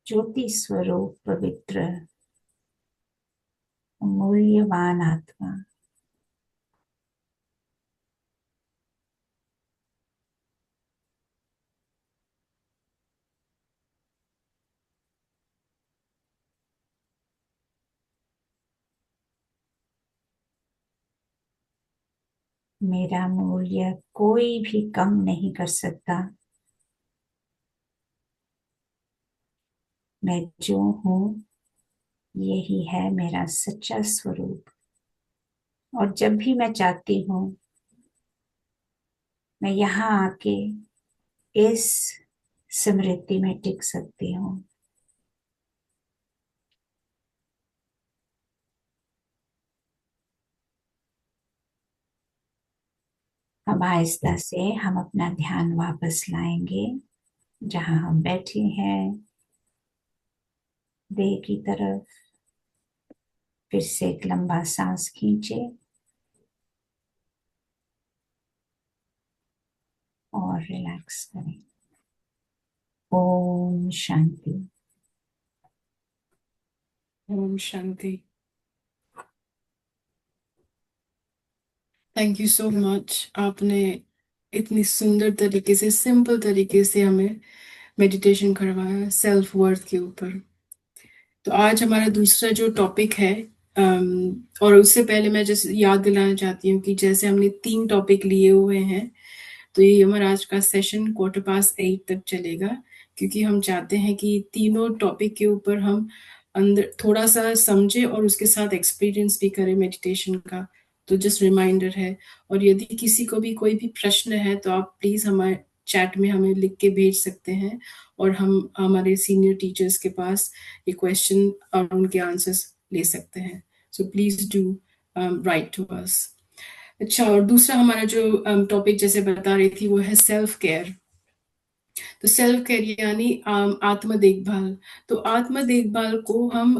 ज्योति स्वरूप पवित्र मूल्यवान आत्मा, मेरा मूल्य कोई भी कम नहीं कर सकता। मैं जो हूँ यही है मेरा सच्चा स्वरूप, और जब भी मैं चाहती हूँ मैं यहाँ आके इस स्मृति में टिक सकती हूँ। अब आहिस्ता से हम अपना ध्यान वापस लाएंगे जहाँ हम बैठे हैं, देह की तरफ। फिर से एक लंबा सांस खींचे और रिलैक्स करें। ओम शांति। ओम शांति। Thank you so much. आपने इतनी सुंदर तरीके से, सिंपल तरीके से हमें मेडिटेशन करवाया सेल्फ वर्थ के ऊपर। तो आज हमारा दूसरा जो टॉपिक है, और उससे पहले मैं जैसे याद दिलाना चाहती हूँ कि जैसे हमने 3 टॉपिक लिए हुए हैं, तो ये हमारा आज का सेशन 8:15 तक चलेगा, क्योंकि हम चाहते हैं कि तीनों टॉपिक के ऊपर हम अंदर थोड़ा सा समझे और उसके साथ एक्सपीरियंस भी करें मेडिटेशन का। तो जस्ट रिमाइंडर है। और यदि किसी को भी कोई भी प्रश्न है तो आप प्लीज हमारे चैट में हमें लिख के भेज सकते हैं, और हम हमारे सीनियर टीचर्स के पास ये क्वेश्चन और उनके आंसर्स ले सकते हैं। So please do write to us. अच्छा, और दूसरा हमारा जो टॉपिक जैसे बता रही थी वो है सेल्फ केयर। तो सेल्फ केयर यानी आत्म देखभाल। तो आत्म देखभाल को हम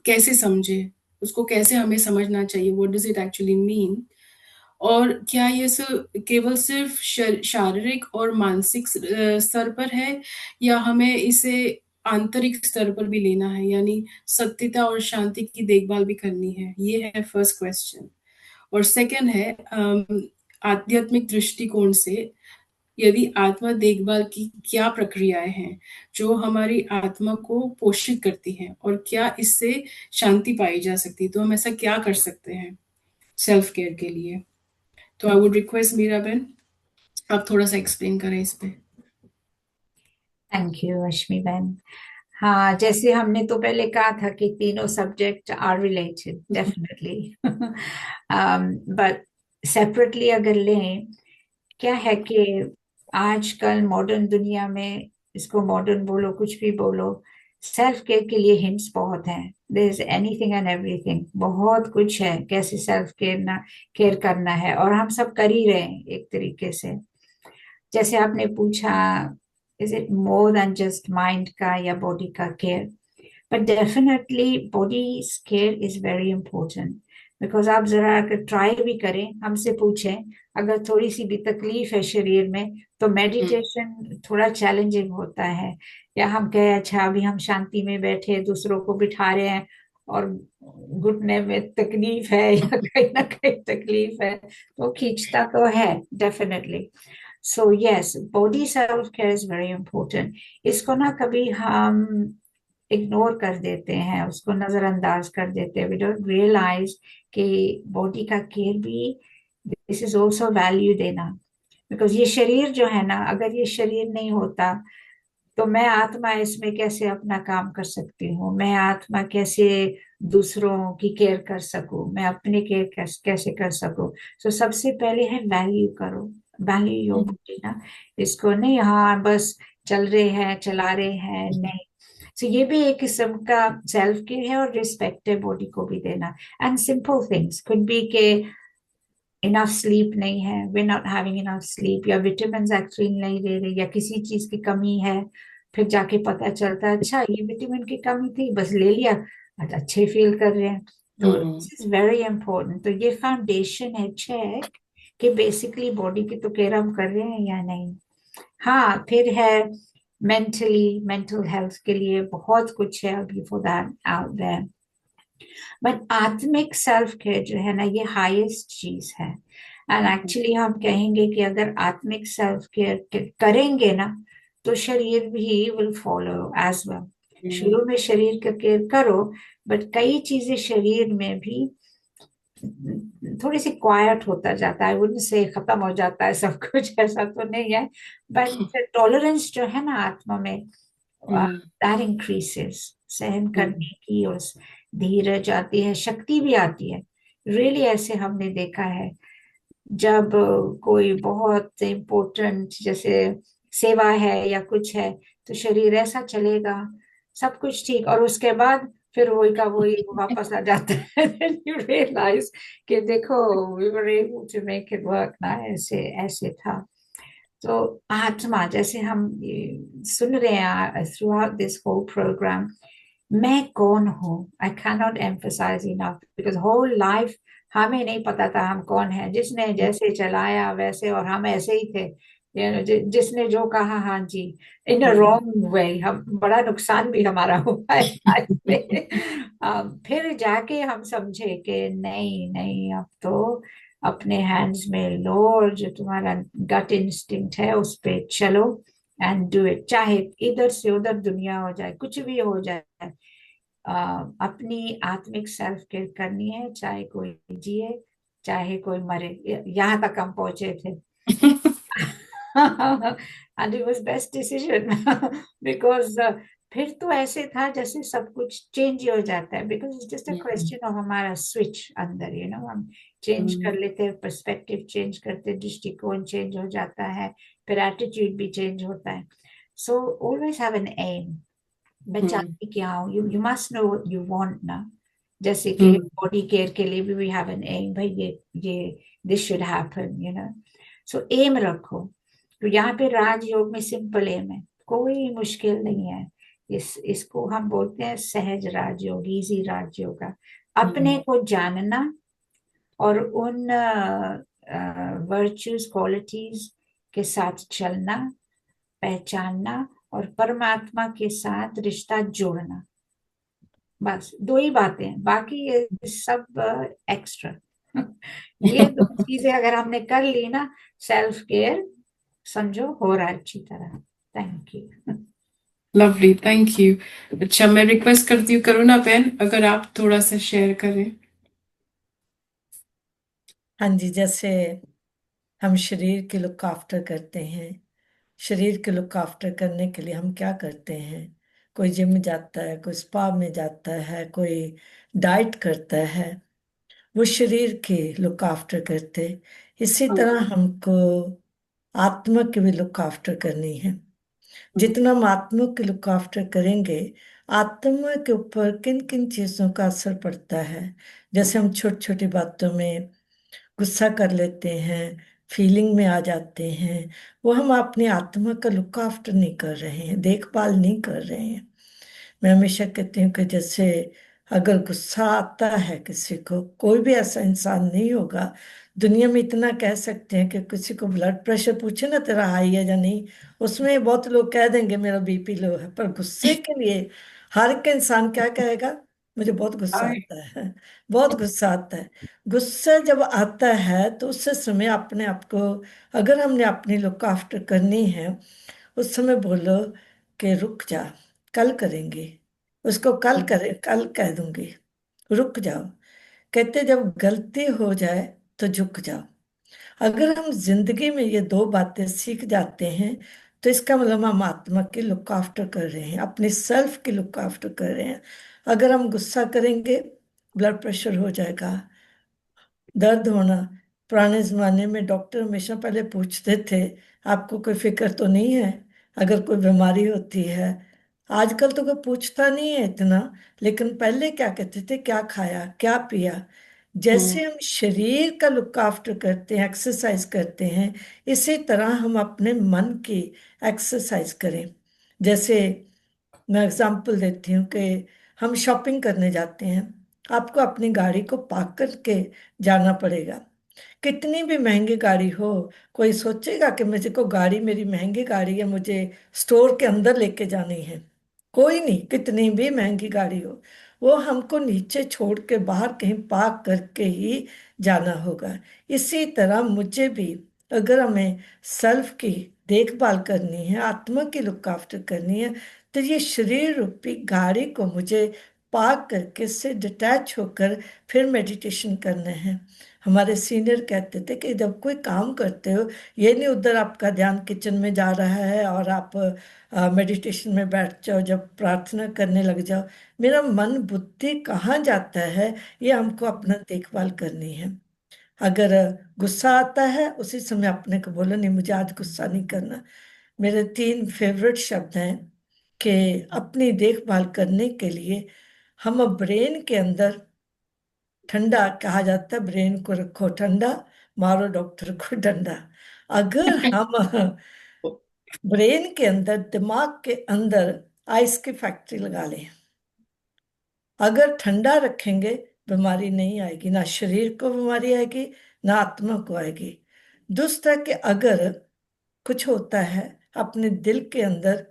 कैसे समझे, उसको कैसे हमें समझना चाहिए, what does it actually mean, और क्या ये केवल सिर्फ शारीरिक और मानसिक स्तर पर है, या हमें इसे आंतरिक स्तर पर भी लेना है, यानी सत्यता और शांति की देखभाल भी करनी है। ये है फर्स्ट क्वेश्चन। और सेकंड है आध्यात्मिक दृष्टिकोण से, यदि आत्मा देखभाल की क्या प्रक्रियाएं हैं जो हमारी आत्मा को पोषित करती हैं, और क्या इससे शांति पाई जा सकती है, तो हम ऐसा क्या कर सकते हैं सेल्फ केयर के लिए। तो आई वुड रिक्वेस्ट मीरा बहन, आप थोड़ा सा एक्सप्लेन करें इस पे। थैंक यू अश्मी बहन। हाँ, जैसे हमने तो पहले कहा था कि तीनों subject are related definitely, but separately अगर लें, क्या है कि आजकल मॉडर्न दुनिया में, इसको मॉडर्न बोलो कुछ भी बोलो, सेल्फ केयर के लिए हिंट्स बहुत हैं। There is anything and everything, बहुत कुछ है कैसे सेल्फ केयर करना है, और हम सब कर ही रहे हैं एक तरीके से। जैसे आपने पूछा, is it more than just mind का या बॉडी का care, but definitely body care is very important. Because आप जरा अगर ट्राई भी करें, हमसे पूछें, अगर थोड़ी सी भी तकलीफ है शरीर में तो मेडिटेशन थोड़ा चैलेंजिंग होता है। या हम कहें अच्छा अभी हम शांति में बैठे दूसरों को बिठा रहे हैं और घुटने में तकलीफ है या कहीं ना कहीं तकलीफ है, तो खींचता तो है definitely. So yes, body self care is very important. इसको ना कभी हम इग्नोर कर देते हैं, उसको नजरअंदाज कर देते हैं। वी डोंट रियलाइज कि बॉडी का केयर भी, दिस इज ऑल्सो वैल्यू देना। बिकॉज ये शरीर जो है ना, अगर ये शरीर नहीं होता तो मैं आत्मा इसमें कैसे अपना काम कर सकती हूँ, मैं आत्मा कैसे दूसरों की केयर कर सकूं, मैं अपने केयर कैसे कर सकूं। सो सबसे पहले है वैल्यू करो, वैल्यू योर बॉडी ना। इसको नहीं हाँ बस चल रहे हैं चला रहे हैं, नहीं। सो ये भी एक किस्म का सेल्फ केयर है, और रिस्पेक्ट है बॉडी को भी देना। And simple things could be के इनफ स्लीप नहीं है, we not having enough sleep, या विटामिन एक्चुअली नहीं ले रहे, या किसी चीज की कमी है, फिर जाके पता चलता है अच्छा ये विटामिन की कमी थी, बस ले लिया, आज अच्छे फील कर रहे हैं। तो दिस इज वेरी इंपॉर्टेंट। तो ये फाउंडेशन है चेक कि बेसिकली बॉडी की तो केयर हम कर रहे हैं या नहीं। हाँ, फिर है मेंटल हेल्थ के लिए बहुत कुछ है अभी for that out there. But आत्मिक सेल्फ केयर जो है ना, ये हाईएस्ट चीज है। एंड एक्चुअली हम कहेंगे कि अगर आत्मिक सेल्फ केयर करेंगे ना, तो शरीर भी विल फॉलो एज वेल। शुरू में शरीर का केयर करो, बट कई चीजें शरीर में भी थोड़ी सी क्वाइट होता जाता है, वुडंट से खत्म हो जाता है सब कुछ, ऐसा तो नहीं है। बट टॉलरेंस जो है ना आत्मा में, दैट इंक्रीसेस। सहन करने की और धीरज आती है, शक्ति भी आती है। रियली ऐसे हमने देखा है, जब कोई बहुत इम्पोर्टेंट जैसे सेवा है या कुछ है, तो शरीर ऐसा चलेगा, सब कुछ ठीक, और उसके बाद फिर वही का वही वापस आ जाता है। Then you realize कि देखो, we were able to make it work ना, ऐसे ऐसे था। तो आत्मा, जैसे हम ये सुन रहे हैं throughout this whole programme, मैं कौन हूँ, I can not emphasise enough, because whole life हमें नहीं पता था हम कौन है। जिसने जैसे चलाया वैसे, और हम ऐसे ही थे, जिसने जो कहा हाँ जी, इन अ रॉन्ग वे। हम बड़ा नुकसान भी हमारा हुआ है लाइफ में। फिर जाके हम समझे कि नहीं नहीं, अब तो अपने हैंड्स में लो, और जो तुम्हारा गट इंस्टिंक्ट है उस पे चलो एंड डू इट। चाहे इधर से उधर दुनिया हो जाए, कुछ भी हो जाए, अपनी आत्मिक सेल्फ केयर करनी है, चाहे कोई जिए चाहे कोई मरे। यहाँ तक हम पहुंचे थे। And it was best decision. Because फिर तो ऐसे था जैसे सब कुछ चेंज हो जाता है, because it's just a question of हमारा स्विच अंदर, हम चेंज कर लेते हैं, पर्सपेक्टिव चेंज करते हैं, दृष्टिकोण चेंज हो जाता है, फिर एटीट्यूड भी चेंज होता है। So always have an aim. मैं चाहती क्या हूँ, you must know what you want ना। जैसे कि बॉडी केयर के लिए भी वी हैव एन एम, भाई ये this should happen, so aim रखो। तो यहाँ पे राजयोग में सिंपल एम है, कोई मुश्किल नहीं है। इसको हम बोलते हैं सहज राजयोग, इजी राजयोग। अपने को जानना और उन वर्चुअस क्वालिटीज के साथ चलना, पहचानना, और परमात्मा के साथ रिश्ता जोड़ना, बस दो ही बातें, बाकी ये सब एक्स्ट्रा। ये दो चीजें अगर हमने कर ली ना, सेल्फ केयर समझो हो रहा है अच्छी तरह। Thank you. Lovely, thank you. अच्छा, मैं रिक्वेस्ट करती हूँ करुणा बहन, अगर आप थोड़ा सा शेयर करें। हाँ जी, जैसे हम शरीर की लुक आफ्टर करते हैं, शरीर के लुक आफ्टर करने के लिए हम क्या करते हैं? कोई जिम जाता है, कोई स्पा में जाता है, कोई डाइट करता है, वो शरीर की लुक आफ्टर करते। इसी तरह हमको आत्मा की भी लुक आफ्टर करनी है। जितना हम आत्मा की लुक आफ्टर करेंगे, आत्मा के ऊपर किन किन चीजों का असर पड़ता है। जैसे हम छोटी छोटी बातों में गुस्सा कर लेते हैं, फीलिंग में आ जाते हैं, वो हम अपनी आत्मा का लुक आफ्टर नहीं कर रहे हैं, देखभाल नहीं कर रहे हैं। मैं हमेशा कहती हूँ कि जैसे अगर गुस्सा आता है किसी को, कोई भी ऐसा इंसान नहीं होगा दुनिया में, इतना कह सकते हैं कि किसी को ब्लड प्रेशर पूछे ना तेरा हाई है या नहीं, उसमें बहुत लोग कह देंगे मेरा बीपी लो है। पर गुस्से के लिए हर एक इंसान क्या कहेगा? मुझे बहुत गुस्सा आता है, बहुत गुस्सा आता है। गुस्सा जब आता है तो उस समय अपने आप को, अगर हमने अपनी लुक आफ्टर करनी है, उस समय बोलो कि रुक जा, कल करेंगे, उसको कल करें, कल कह दूंगी, रुक जाओ। कहते जब गलती हो जाए तो झुक जाओ। अगर हम जिंदगी में ये दो बातें सीख जाते हैं, तो इसका मतलब हम आत्मा की लुक आफ्टर कर रहे हैं, अपनी सेल्फ की लुक आफ्टर कर रहे हैं। अगर हम गुस्सा करेंगे, ब्लड प्रेशर हो जाएगा, दर्द होना। पुराने जमाने में डॉक्टर हमेशा पहले पूछते थे आपको कोई फिक्र तो नहीं है अगर कोई बीमारी होती है। आजकल तो कोई पूछता नहीं है इतना, लेकिन पहले क्या कहते थे, क्या खाया क्या पिया। जैसे हम शरीर का लुक आफ्टर करते हैं, एक्सरसाइज करते हैं, इसी तरह हम अपने मन की एक्सरसाइज करें। जैसे मैं एग्जांपल देती हूँ कि हम शॉपिंग करने जाते हैं, आपको अपनी गाड़ी को पार्क करके जाना पड़ेगा। कितनी भी महंगी गाड़ी हो, कोई सोचेगा कि मुझे को गाड़ी, मेरी महंगी गाड़ी है, मुझे स्टोर के अंदर लेके जानी है? कोई नहीं, कितनी भी महंगी गाड़ी हो, वो हमको नीचे छोड़ के बाहर कहीं पार्क करके ही जाना होगा। इसी तरह मुझे भी, अगर हमें सेल्फ की देखभाल करनी है, आत्मा की लुक आफ्टर करनी है, तो ये शरीर रूपी गाड़ी को मुझे पार्क करके, इससे डिटैच होकर फिर मेडिटेशन करना है। हमारे सीनियर कहते थे कि जब कोई काम करते हो, ये नहीं उधर आपका ध्यान किचन में जा रहा है और आप मेडिटेशन में बैठ जाओ, जब प्रार्थना करने लग जाओ। मेरा मन बुद्धि कहाँ जाता है, ये हमको अपना देखभाल करनी है। अगर गुस्सा आता है, उसी समय अपने को बोलो, नहीं मुझे आज गुस्सा नहीं करना। मेरे 3 फेवरेट शब्द हैं कि अपनी देखभाल करने के लिए हम ब्रेन के अंदर, ठंडा कहा जाता है, ब्रेन को रखो ठंडा, मारो डॉक्टर को डंडा। अगर हम ब्रेन के अंदर, दिमाग के अंदर आइस की फैक्ट्री लगा लें, अगर ठंडा रखेंगे, बीमारी नहीं आएगी, ना शरीर को बीमारी आएगी, ना आत्मा को आएगी। दूसरा कि अगर कुछ होता है अपने दिल के अंदर,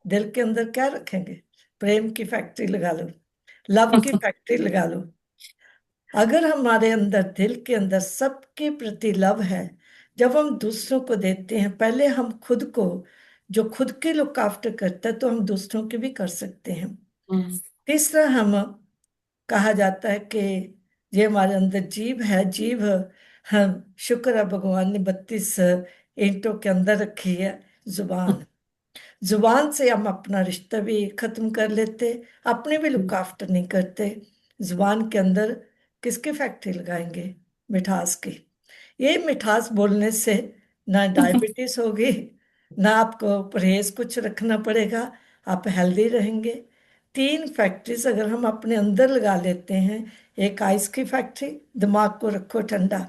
दिल के अंदर क्या रखेंगे? प्रेम की फैक्ट्री लगा लो, लव की फैक्ट्री लगा लो। अगर हमारे अंदर, दिल के अंदर सबके प्रति लव है, जब हम दूसरों को देते हैं, पहले हम खुद को, जो खुद के लुक आफ्टर करता है, तो हम दूसरों के भी कर सकते हैं। तीसरा, हम कहा जाता है कि ये हमारे अंदर जीभ है, जीभ, हम शुक्र है भगवान ने 32 ईंटों के अंदर रखी है, जुबान। जुबान से हम अपना रिश्ता भी खत्म कर लेते, अपने भी लुक आफ्टर नहीं करते। जुबान के अंदर किसकी फैक्ट्री लगाएंगे? मिठास की। ये मिठास बोलने से ना डायबिटीज होगी, ना आपको परहेज कुछ रखना पड़ेगा, आप हेल्दी रहेंगे। 3 फैक्ट्रीज अगर हम अपने अंदर लगा लेते हैं, एक आइस की फैक्ट्री, दिमाग को रखो ठंडा।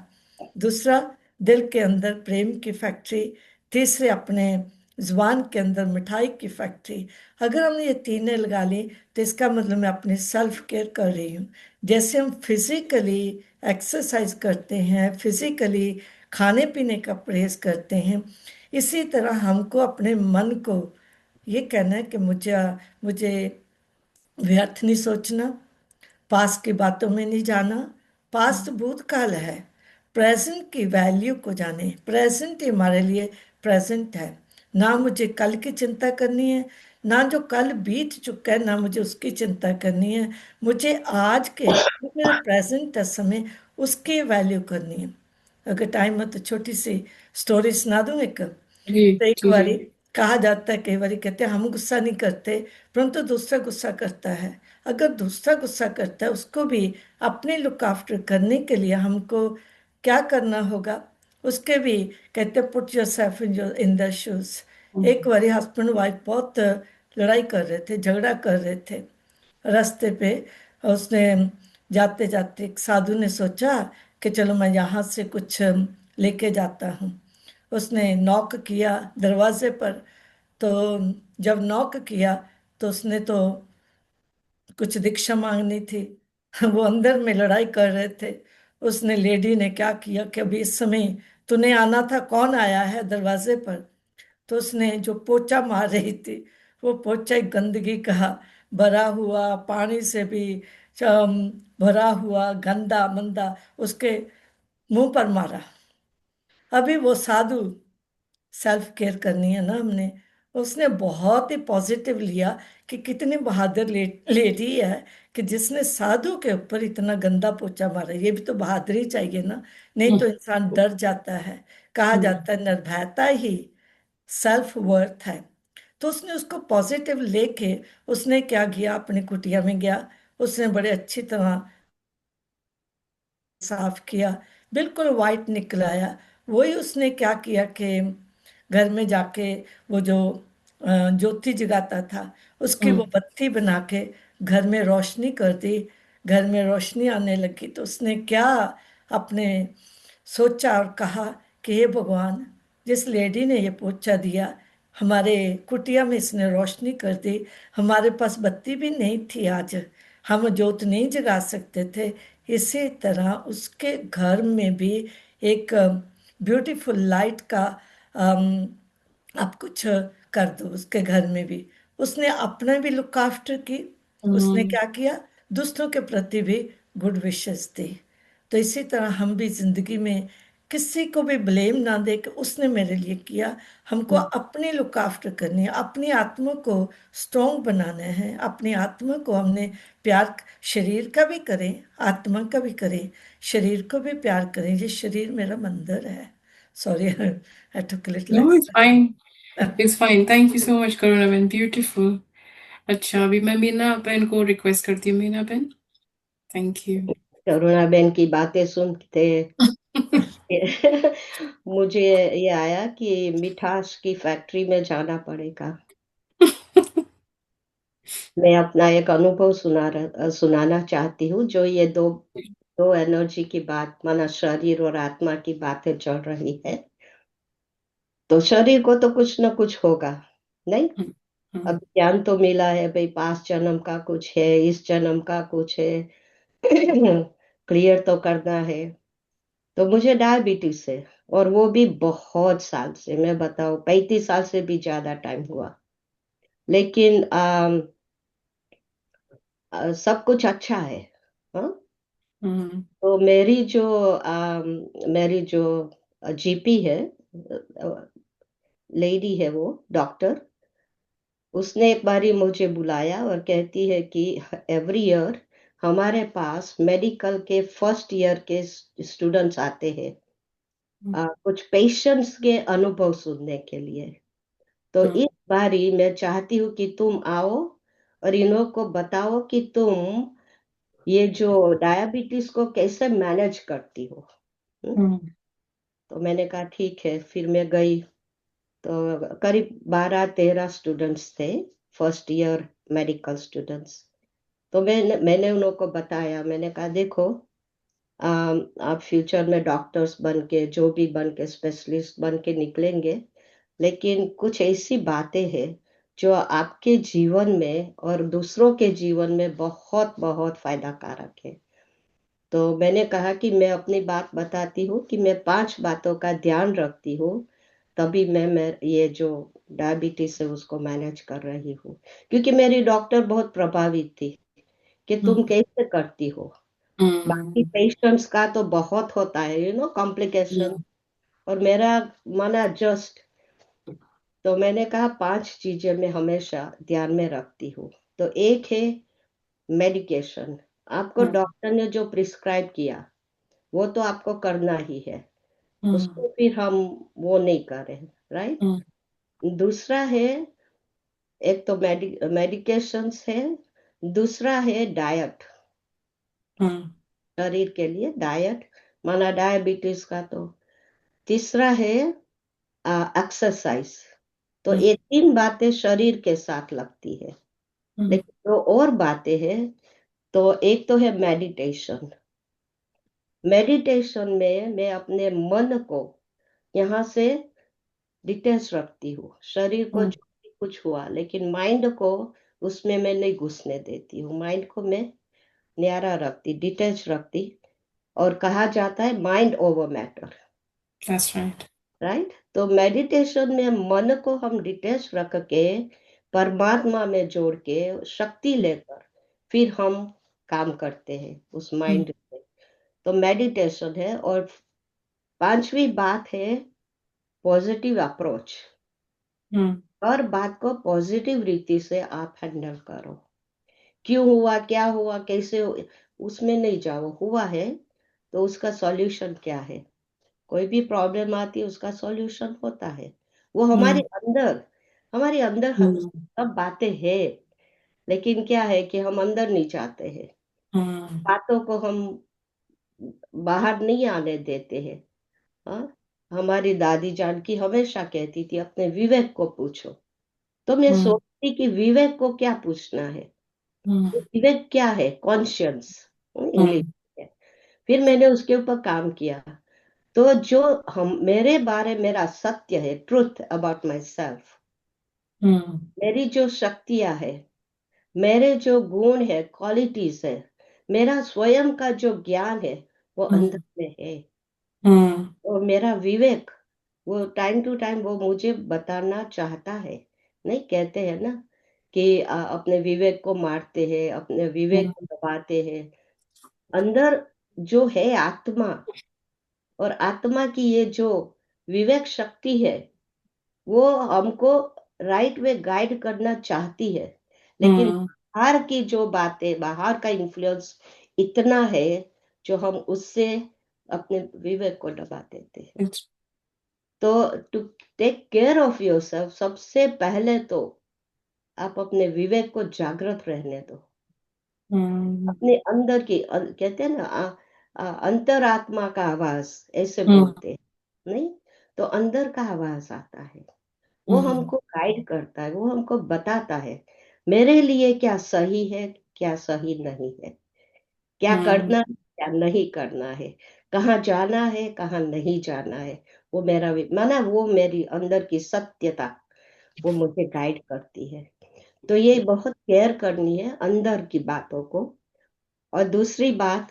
दूसरा, दिल के अंदर प्रेम की फैक्ट्री। तीसरे, अपने जुबान के अंदर मिठाई की फैक्ट्री। अगर हमने ये तीनों लगा ली, तो इसका मतलब मैं अपनी सेल्फ केयर कर रही हूँ। जैसे हम फिजिकली एक्सरसाइज करते हैं, फिजिकली खाने पीने का परहेज करते हैं, इसी तरह हमको अपने मन को ये कहना है कि मुझे मुझे व्यर्थ नहीं सोचना, पास्ट की बातों में नहीं जाना। पास्ट भूतकाल है, प्रेजेंट की वैल्यू को जाने। प्रेजेंट ही हमारे लिए प्रेजेंट है। ना मुझे कल की चिंता करनी है, ना जो कल बीत चुका है, ना मुझे उसकी चिंता करनी है। मुझे आज के, जो मेरा प्रेजेंट है समय, उसकी वैल्यू करनी है। अगर टाइम है तो छोटी सी स्टोरी सुना दूं एक। जी तो एक जी जी। बारी कहा जाता है, कई बारी कहते हैं हम गुस्सा नहीं करते, परंतु दूसरा गुस्सा करता है। अगर दूसरा गुस्सा करता है, उसको भी अपने लुक आफ्टर करने के लिए हमको क्या करना होगा? उसके भी कहते हैं put your self in the shoes. एक बारी हस्बैंड वाइफ बहुत लड़ाई कर रहे थे, झगड़ा कर रहे थे रास्ते पे। उसने जाते जाते, एक साधु ने सोचा कि चलो मैं यहाँ से कुछ लेके जाता हूँ। उसने नॉक किया दरवाजे पर। तो जब नॉक किया, तो उसने तो कुछ दीक्षा मांगनी थी। वो अंदर में लड़ाई कर रहे थे। उसने, लेडी ने क्या किया कि अभी इस समय तूने आना था, कौन आया है दरवाजे पर? तो उसने जो पोछा मार रही थी, वो पोछा एक गंदगी का भरा हुआ, पानी से भी भरा हुआ, गंदा मंदा, उसके मुंह पर मारा। अभी वो साधु, सेल्फ केयर करनी है ना हमने, उसने बहुत ही पॉजिटिव लिया कि कितनी बहादुर लेडी है कि जिसने साधु के ऊपर इतना गंदा पोछा मारा। ये भी तो बहादुरी चाहिए ना, नहीं तो इंसान डर जाता है। कहा जाता है निर्भयता ही सेल्फ वर्थ है। तो उसने उसको पॉजिटिव लेके, उसने क्या किया, अपनी कुटिया में गया, उसने बड़े अच्छी तरह साफ किया, बिल्कुल वाइट निकल आया। वही उसने क्या किया कि घर में जाके वो जो ज्योति जगाता था, उसकी वो बत्ती बना के घर में रोशनी कर दी। घर में रोशनी आने लगी, तो उसने क्या अपने सोचा और कहा कि हे भगवान, जिस लेडी ने ये पोछा दिया, हमारे कुटिया में इसने रोशनी कर दी। हमारे पास बत्ती भी नहीं थी आज, हम जोत नहीं जगा सकते थे। इसी तरह उसके घर में भी एक ब्यूटीफुल लाइट का अम, आप कुछ कर दो उसके घर में भी। उसने अपना भी लुक आफ्टर की। उसने हम्म। क्या किया, दूसरों के प्रति भी गुड विशेस दी। तो इसी तरह हम भी जिंदगी में किसी को भी ब्लेम ना दे कि उसने मेरे लिए किया। हमको हम्म। अपनी लुक आफ्टर करनी है, अपनी आत्मा को स्ट्रोंग बनाना है। अपनी आत्मा को हमने प्यार, शरीर का भी करें, आत्मा का भी करें, शरीर को भी प्यार करें। ये शरीर मेरा मंदिर है। Sorry, I took little No, it's extra. fine. It's fine. Thank you so much, करुणा बहन, ब्यूटीफुल। अच्छा, अभी मैं मीना बहन को रिक्वेस्ट करती हूँ। मीना बहन, थैंक यू। करुणा बहन की बातें सुनते मुझे ये आया कि मिठास की फैक्ट्री में जाना पड़ेगा। मैं अपना एक अनुभव सुनाना चाहती हूँ। जो ये दो दो एनर्जी की बात, माना शरीर और आत्मा की बातें चल रही है, तो शरीर को तो कुछ ना कुछ होगा, नहीं? अब ज्ञान तो मिला है भाई, पास जन्म का कुछ है, इस जन्म का कुछ है, क्लियर तो करना है। तो मुझे डायबिटीज है, और वो भी बहुत साल से, मैं बताऊं 35 साल से भी ज्यादा टाइम हुआ। लेकिन सब कुछ अच्छा है। हाँ, हम्म। तो मेरी जो जीपी है, लेडी है, वो डॉक्टर, उसने एक बारी मुझे बुलाया और कहती है कि एवरी ईयर हमारे पास मेडिकल के फर्स्ट ईयर के स्टूडेंट्स आते हैं, कुछ पेशेंट्स के अनुभव सुनने के लिए। तो इस बारी मैं चाहती हूँ कि तुम आओ और इन लोग को बताओ कि तुम ये जो डायबिटीज को कैसे मैनेज करती हो। हम्म? तो मैंने कहा ठीक है। फिर मैं गई, तो करीब 12-13 स्टूडेंट्स थे, फर्स्ट ईयर मेडिकल स्टूडेंट्स। तो मैंने उन लोगों को बताया, मैंने कहा देखो, आप फ्यूचर में डॉक्टर्स बन के, जो भी बन के, स्पेशलिस्ट बन के निकलेंगे, लेकिन कुछ ऐसी बातें हैं जो आपके जीवन में और दूसरों के जीवन में बहुत बहुत फायदा कारक है। तो मैंने कहा कि मैं अपनी बात बताती हूँ कि मैं 5 बातों का ध्यान रखती हूँ, तभी मैं ये जो डायबिटीज है उसको मैनेज कर रही हूँ। क्योंकि मेरी डॉक्टर बहुत प्रभावित थी कि तुम कैसे करती हो। बाकी पेशेंट्स का तो बहुत होता है, कॉम्प्लिकेशन, और मेरा माना जस्ट। तो मैंने कहा 5 चीजें मैं हमेशा ध्यान में रखती हूँ। तो एक है मेडिकेशन। आपको डॉक्टर ने जो प्रिस्क्राइब किया वो तो आपको करना ही है, उसको फिर हम वो नहीं करें, राइट? दूसरा है, एक तो मेडिकेशंस है, दूसरा है डाइट, शरीर के लिए डाइट, माना डायबिटीज का। तो तीसरा है एक्सरसाइज। तो ये 3 बातें शरीर के साथ लगती है, लेकिन जो और बातें हैं, तो एक तो है मेडिटेशन। मेडिटेशन में मैं अपने मन को यहाँ से डिटेच रखती हूँ। शरीर को जो भी कुछ हुआ, लेकिन माइंड को उसमें मैं नहीं घुसने देती हूँ। माइंड को मैं न्यारा रखती, डिटेच रखती, और कहा जाता है mind over matter, That's right. Right? तो मेडिटेशन में मन को हम डिटेच रख के परमात्मा में जोड़ के शक्ति लेकर फिर हम काम करते हैं उस माइंड से। तो मेडिटेशन है। और 5वीं बात है पॉजिटिव अप्रोच। हर बात को पॉजिटिव रीति से आप हैंडल करो। क्यों हुआ, क्या हुआ, कैसे उसमें नहीं जाओ। हुआ है तो उसका सॉल्यूशन क्या है। कोई भी प्रॉब्लम आती है उसका सॉल्यूशन होता है। वो हमारे अंदर सब बातें हैं, लेकिन क्या है कि हम अंदर नहीं जाते हैं, बातों को हम बाहर नहीं आने देते हैं। हाँ? हमारी दादी जानकी हमेशा कहती थी अपने विवेक को पूछो। तो मैं सोचती कि विवेक को क्या पूछना है। तो विवेक क्या है? कॉन्शियंस, इंग्लिश में। फिर मैंने उसके ऊपर काम किया। तो जो हम मेरे बारे, मेरा सत्य है, ट्रूथ अबाउट माई सेल्फ, मेरी जो शक्तियां है, मेरे जो गुण है, क्वालिटीज है, मेरा स्वयं का जो ज्ञान है, वो अंदर में है। और मेरा विवेक वो टाइम टू टाइम वो मुझे बताना चाहता है। नहीं कहते हैं ना कि अपने विवेक को मारते हैं, अपने विवेक को दबाते हैं। अंदर जो है आत्मा, और आत्मा की ये जो विवेक शक्ति है, वो हमको राइट वे गाइड करना चाहती है। लेकिन बाहर की जो बातें, बाहर का इन्फ्लुएंस इतना है जो हम उससे अपने विवेक को दबा देते हैं। तो to take care of yourself, सबसे पहले तो आप अपने विवेक को जागृत रहने दो। अपने अंदर की कहते हैं ना अंतरात्मा का आवाज ऐसे बोलते हैं, नहीं तो अंदर का आवाज आता है, वो हमको गाइड करता है, वो हमको बताता है मेरे लिए क्या सही है, क्या सही नहीं है, क्या करना है, क्या नहीं करना है, कहाँ जाना है, कहाँ नहीं जाना है। वो मेरा माना वो मेरी अंदर की सत्यता वो मुझे गाइड करती है। तो ये बहुत केयर करनी है अंदर की बातों को। और दूसरी बात,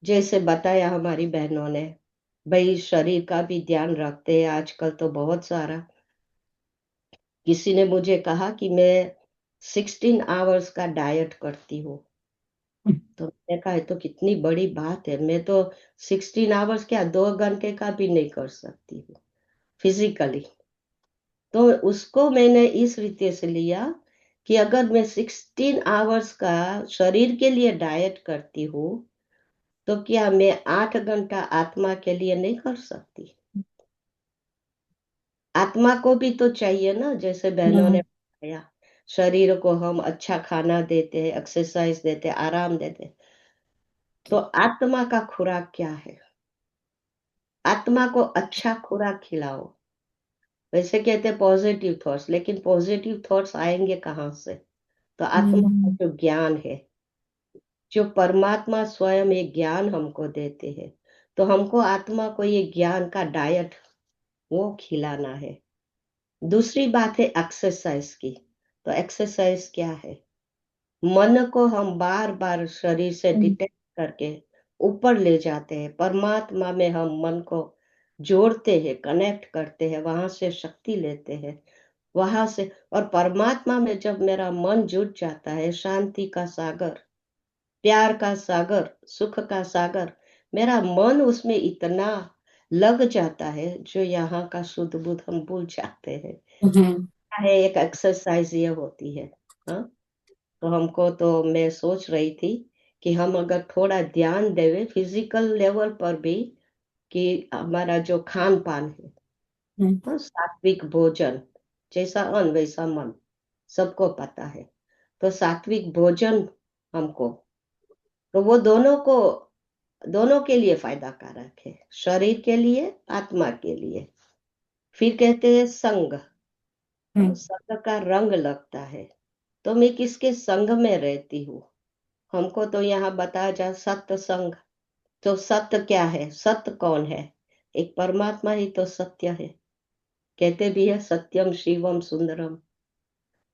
जैसे बताया हमारी बहनों ने, भाई शरीर का भी ध्यान रखते हैं आजकल तो बहुत सारा। किसी ने मुझे कहा कि मैं 16 आवर्स का डाइट करती हूँ। तो मैंने कहा ये तो कितनी बड़ी बात है, मैं तो 16 आवर्स क्या 2 घंटे का भी नहीं कर सकती हूँ फिजिकली। तो उसको मैंने इस रीति से लिया कि अगर मैं 16 आवर्स का शरीर के लिए डाइट करती हूँ, तो क्या मैं 8 घंटा आत्मा के लिए नहीं कर सकती? आत्मा को भी तो चाहिए ना, जैसे बहनों ने बताया, शरीर को हम अच्छा खाना देते हैं, एक्सरसाइज देते हैं, आराम देते हैं। तो आत्मा का खुराक क्या है? आत्मा को अच्छा खुराक खिलाओ। वैसे कहते हैं पॉजिटिव थॉट्स, लेकिन पॉजिटिव थॉट्स आएंगे कहाँ से? तो आत्मा का जो ज्ञान है, जो परमात्मा स्वयं ये ज्ञान हमको देते हैं, तो हमको आत्मा को ये ज्ञान का डाइट वो खिलाना है। दूसरी बात है एक्सरसाइज की। तो एक्सरसाइज क्या है? मन को हम बार बार शरीर से डिटेच करके ऊपर ले जाते हैं, परमात्मा में हम मन को जोड़ते हैं, कनेक्ट करते हैं, वहां से शक्ति लेते हैं, वहां से। और परमात्मा में जब मेरा मन जुड़ जाता है, शांति का सागर, प्यार का सागर, सुख का सागर, मेरा मन उसमें इतना लग जाता है जो यहाँ का शुद्ध बुद्ध हम भूल जाते हैं। है एक एक्सरसाइज ये होती है। हाँ, तो हमको तो मैं सोच रही थी कि हम अगर थोड़ा ध्यान देवे फिजिकल लेवल पर भी, कि हमारा जो खान पान है, हाँ, सात्विक भोजन, जैसा अन्न वैसा मन, सबको पता है। तो सात्विक भोजन हमको, तो वो दोनों के लिए फायदा कारक है, शरीर के लिए, आत्मा के लिए। फिर कहते हैं संग, संग का रंग लगता है। तो मैं किसके संग में रहती हूँ? हमको तो यहाँ बताया जा सत्य संग। तो सत्य क्या है? सत्य कौन है? एक परमात्मा ही तो सत्य है। कहते भी है सत्यम शिवम सुंदरम।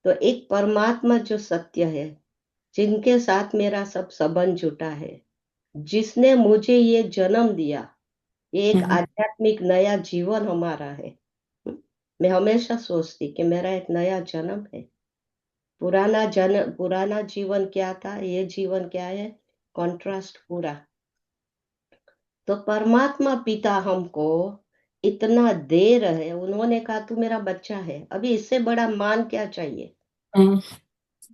तो एक परमात्मा जो सत्य है, जिनके साथ मेरा सब संबंध जुटा है, जिसने मुझे ये जन्म दिया, ये एक आध्यात्मिक नया जीवन हमारा है। मैं हमेशा सोचती कि मेरा एक नया जन्म है। पुराना जीवन क्या था, ये जीवन क्या है, कॉन्ट्रास्ट पूरा। तो परमात्मा पिता हमको इतना दे रहे, उन्होंने कहा तू मेरा बच्चा है, अभी इससे बड़ा मान क्या चाहिए?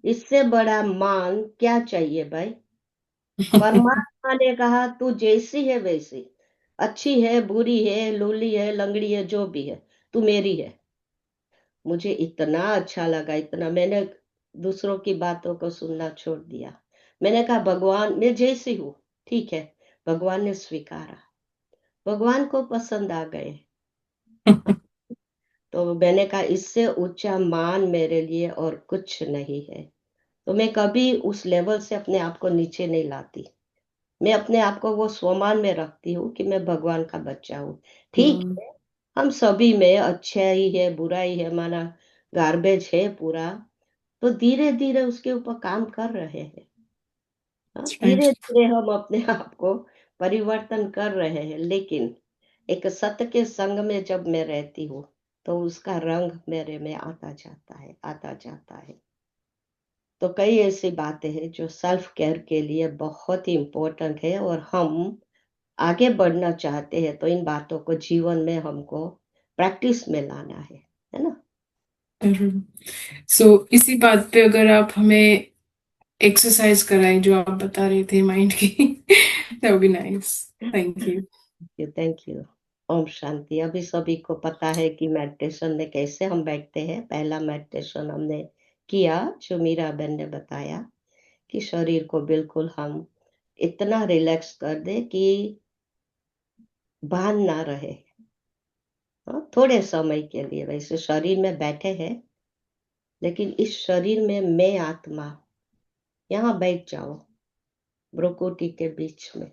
इससे बड़ा मान क्या चाहिए भाई? परमात्मा ने कहा तू जैसी है वैसी, अच्छी है, बुरी है, लूली है, लंगड़ी है, जो भी है, तू मेरी है। मुझे इतना अच्छा लगा, इतना। मैंने दूसरों की बातों को सुनना छोड़ दिया। मैंने कहा भगवान मैं जैसी हूँ ठीक है। भगवान ने स्वीकारा, भगवान को पसंद आ गए। तो मैंने कहा इससे ऊंचा मान मेरे लिए और कुछ नहीं है। तो मैं कभी उस लेवल से अपने आप को नीचे नहीं लाती। मैं अपने आप को वो स्वमान में रखती हूँ कि मैं भगवान का बच्चा हूँ। ठीक है, हम सभी में अच्छा ही है, बुराई है, माना गार्बेज है पूरा। तो धीरे धीरे उसके ऊपर काम कर रहे हैं। धीरे धीरे हम अपने आप को परिवर्तन कर रहे हैं। लेकिन एक सत्य के संग में जब मैं रहती हूँ तो उसका रंग मेरे में आता जाता है, आता जाता है। तो कई ऐसी बातें हैं जो सेल्फ केयर के लिए बहुत ही इम्पोर्टेंट है, और हम आगे बढ़ना चाहते हैं तो इन बातों को जीवन में हमको प्रैक्टिस में लाना है ना। सो इसी बात पे अगर आप हमें एक्सरसाइज कराएं जो आप बता रहे थे माइंड की, that would be nice. Thank you. Thank you. ओम शांति। अभी सभी को पता है कि मेडिटेशन में कैसे हम बैठते हैं। पहला मेडिटेशन हमने किया जो मीरा बहन ने बताया कि शरीर को बिल्कुल हम इतना रिलैक्स कर दे कि भान ना रहे। थोड़े समय के लिए वैसे शरीर में बैठे हैं, लेकिन इस शरीर में मैं आत्मा यहाँ बैठ जाओ भ्रुकुटी के बीच में।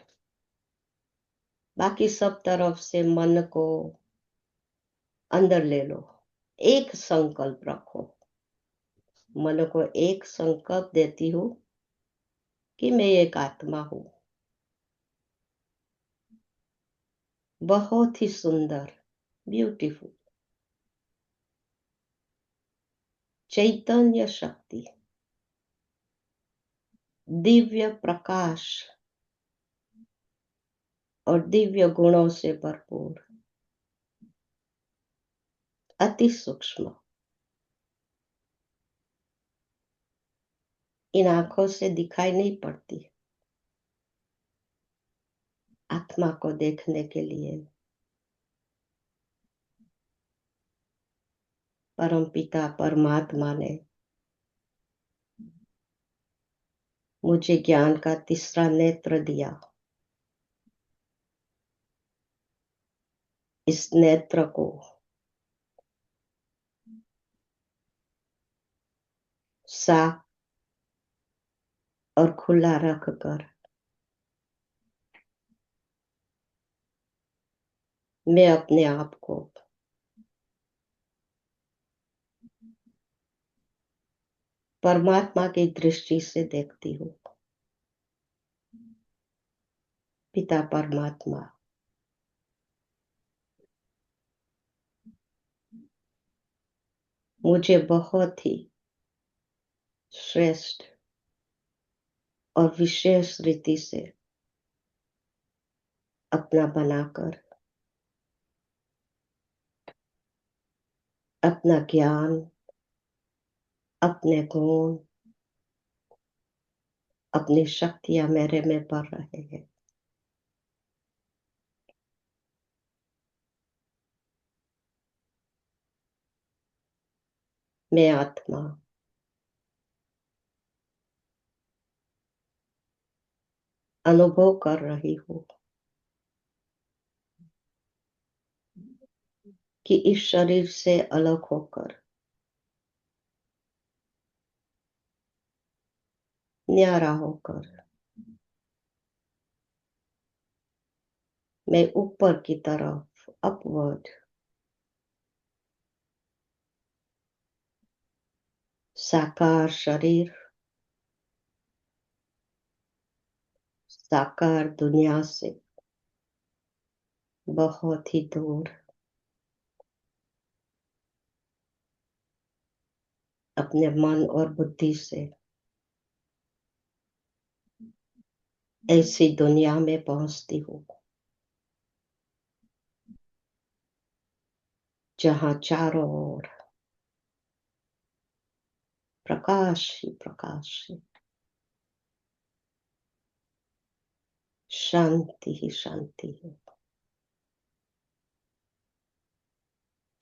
बाकी सब तरफ से मन को अंदर ले लो। एक संकल्प रखो। मन को एक संकल्प देती हूँ कि मैं एक आत्मा हूँ। बहुत ही सुंदर, ब्यूटीफुल चैतन्य शक्ति, दिव्य प्रकाश और दिव्य गुणों से भरपूर, अति सूक्ष्म। इन आंखों से दिखाई नहीं पड़ती। आत्मा को देखने के लिए परम पिता परमात्मा ने मुझे ज्ञान का तीसरा नेत्र दिया। इस नेत्र को साफ और खुला रखकर मैं अपने आप को परमात्मा की दृष्टि से देखती हूँ। पिता परमात्मा मुझे बहुत ही श्रेष्ठ और विशेष रीति से अपना बनाकर अपना ज्ञान, अपने गुण, अपनी शक्तियां मेरे में भर रहे हैं। मैं आत्मा अनुभव कर रही हूँ कि इस शरीर से अलग होकर, न्यारा होकर मैं ऊपर की तरफ अपवर्ड साकार शरीर, साकार दुनिया से बहुत ही दूर अपने मन और बुद्धि से ऐसी दुनिया में पहुंचती हूँ जहां चारों ओर प्रकाश ही प्रकाश है, शांति ही शांति है।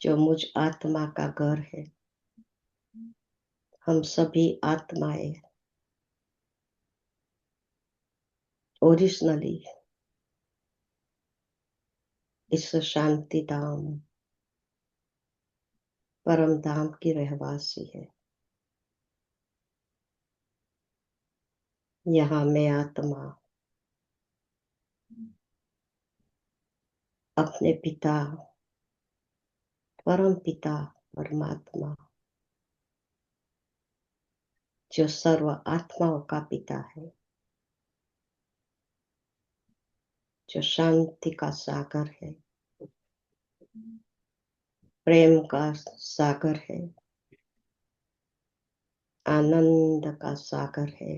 जो मुझ आत्मा का घर है। हम सभी आत्माएं ओरिजिनली इस शांति धाम, परम धाम की रहवासी है। यहाँ मैं आत्मा अपने पिता परम पिता परमात्मा जो सर्व आत्माओं का पिता है, जो शांति का सागर है, प्रेम का सागर है, आनंद का सागर है,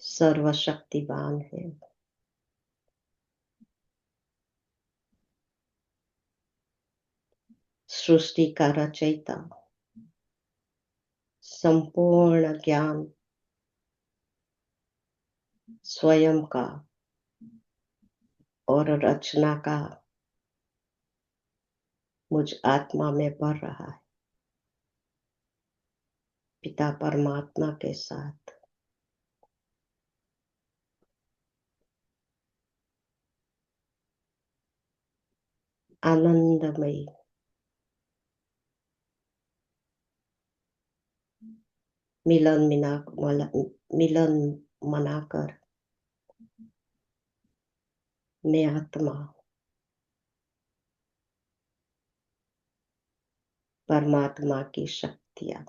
सर्वशक्तिवान है। सृष्टि का रचयिता, संपूर्ण ज्ञान स्वयं का और रचना का मुझ आत्मा में भर रहा है, पिता परमात्मा के साथ। आनंदमयी मिलन मनाकर मैं आत्मा परमात्मा की शक्तियां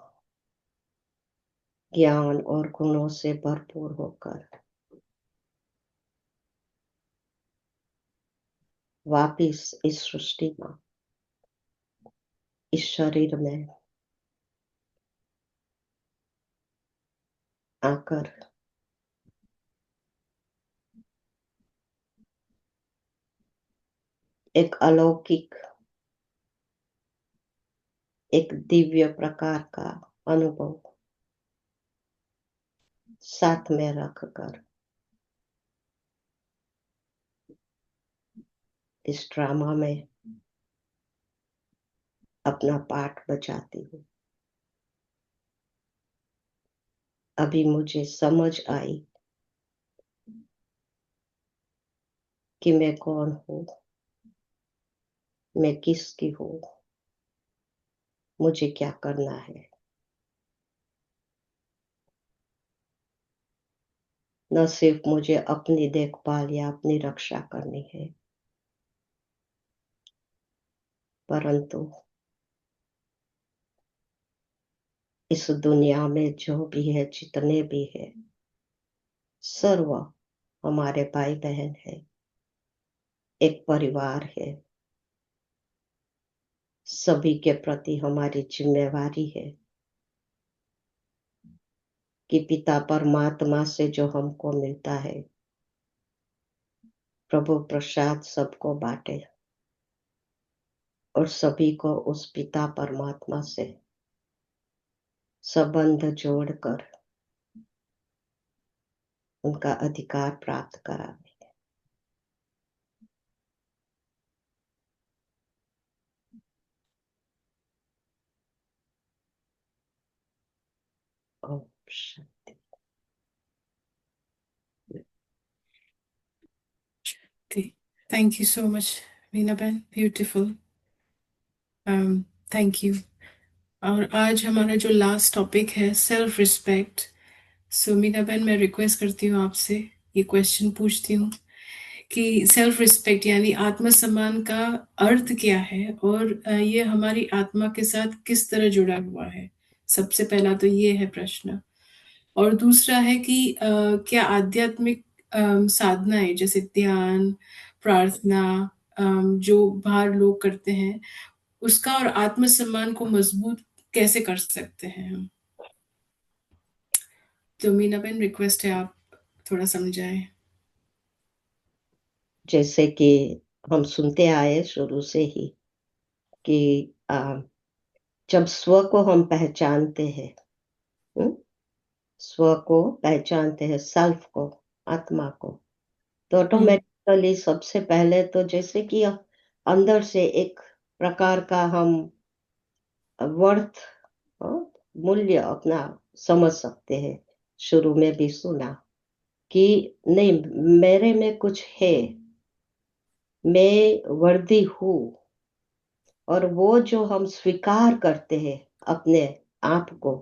ज्ञान और गुणों से भरपूर होकर वापिस इस सृष्टि में, इस शरीर में आकर एक अलौकिक, एक दिव्य प्रकार का अनुभव साथ में रखकर इस ड्रामा में अपना पार्ट बजाती हूँ। अभी मुझे समझ आई कि मैं कौन हूँ, मैं किसकी हूँ, मुझे क्या करना है। न सिर्फ मुझे अपनी देखभाल या अपनी रक्षा करनी है, परंतु इस दुनिया में जो भी है, जितने भी है, सर्व हमारे भाई बहन है, एक परिवार है। सभी के प्रति हमारी जिम्मेवारी है कि पिता परमात्मा से जो हमको मिलता है, प्रभु प्रसाद सबको बांटे और सभी को उस पिता परमात्मा से संबंध जोड़कर उनका अधिकार प्राप्त करावे। ओम शांति। Thank you so much Meena बहन, ब्यूटीफुल, थैंक यू। और आज हमारा जो लास्ट टॉपिक है सेल्फ रिस्पेक्ट। सो मीना बहन, मैं रिक्वेस्ट करती हूँ आपसे, ये क्वेश्चन पूछती हूँ कि सेल्फ रिस्पेक्ट यानी आत्मसम्मान का अर्थ क्या है, और ये हमारी आत्मा के साथ किस तरह जुड़ा हुआ है। सबसे पहला तो ये है प्रश्न। और दूसरा है कि क्या आध्यात्मिक साधनाएं जैसे ध्यान, प्रार्थना, जो बाहर लोग करते हैं, उसका और आत्मसम्मान को मजबूत कैसे कर सकते हैं हम। तो मीना बहन, रिक्वेस्ट है आप थोड़ा समझाएं। जैसे कि हम सुनते आए शुरू से ही कि जब स्व को हम पहचानते हैं, स्व को पहचानते हैं, सेल्फ को, आत्मा को, तो ऑटोमेटिकली सबसे पहले तो जैसे कि अंदर से एक प्रकार का हम वर्थ, मूल्य अपना समझ सकते हैं। शुरू में भी सुना कि नहीं, मेरे में कुछ है, मैं वर्दी हूँ, और वो जो हम स्वीकार करते हैं अपने आप को,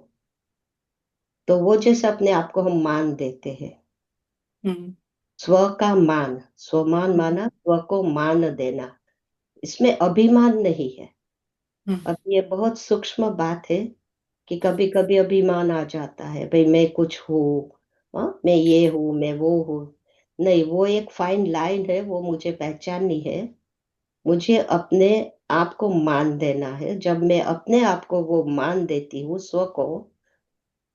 तो वो जैसे अपने आप को हम मान देते हैं। स्व का मान, स्वमान माना, स्व को मान देना, इसमें अभिमान नहीं है। अब ये बहुत सूक्ष्म बात है कि कभी कभी अभिमान आ जाता है, भाई मैं कुछ हूँ, मैं ये हूँ, मैं वो हूँ। नहीं, वो एक फाइन लाइन है, वो मुझे पहचाननी है। मुझे अपने आप को मान देना है। जब मैं अपने आप को वो मान देती हूँ, स्व को,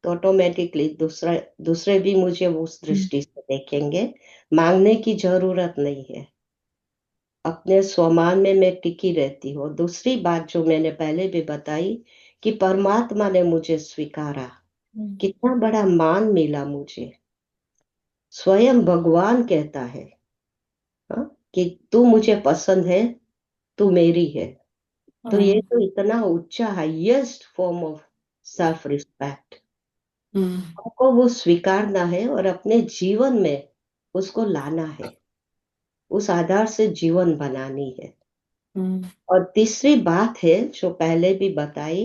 तो ऑटोमेटिकली दूसरे भी मुझे उस दृष्टि से देखेंगे। मांगने की जरूरत नहीं है, अपने स्वमान में मैं टिकी रहती हूँ। दूसरी बात जो मैंने पहले भी बताई कि परमात्मा ने मुझे स्वीकारा, कितना बड़ा मान मिला मुझे। स्वयं भगवान कहता है, हाँ, कि तू मुझे पसंद है, तू मेरी है। तो ये तो इतना ऊंचा highest form of self respect, हमको वो स्वीकारना है और अपने जीवन में उसको लाना है, उस आधार से जीवन बनानी है। और तीसरी बात है जो पहले भी बताई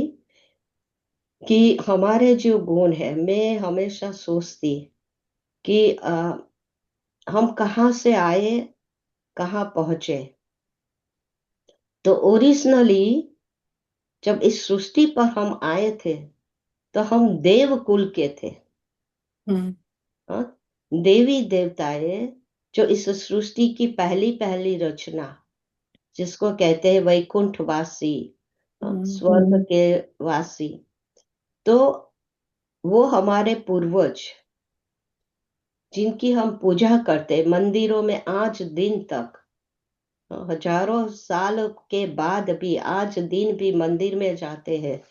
कि हमारे जो गुण है, मैं हमेशा सोचती कि हम कहाँ से आए, कहाँ पहुंचे। तो ओरिजिनली जब इस सृष्टि पर हम आए थे तो हम देव कुल के थे, हाँ? देवी देवताएं जो इस सृष्टि की पहली पहली रचना, जिसको कहते हैं वैकुंठ वासी, हाँ, स्वर्ग के वासी, तो वो हमारे पूर्वज जिनकी हम पूजा करते मंदिरों में आज दिन तक, हजारों साल के बाद भी आज दिन भी मंदिर में जाते हैं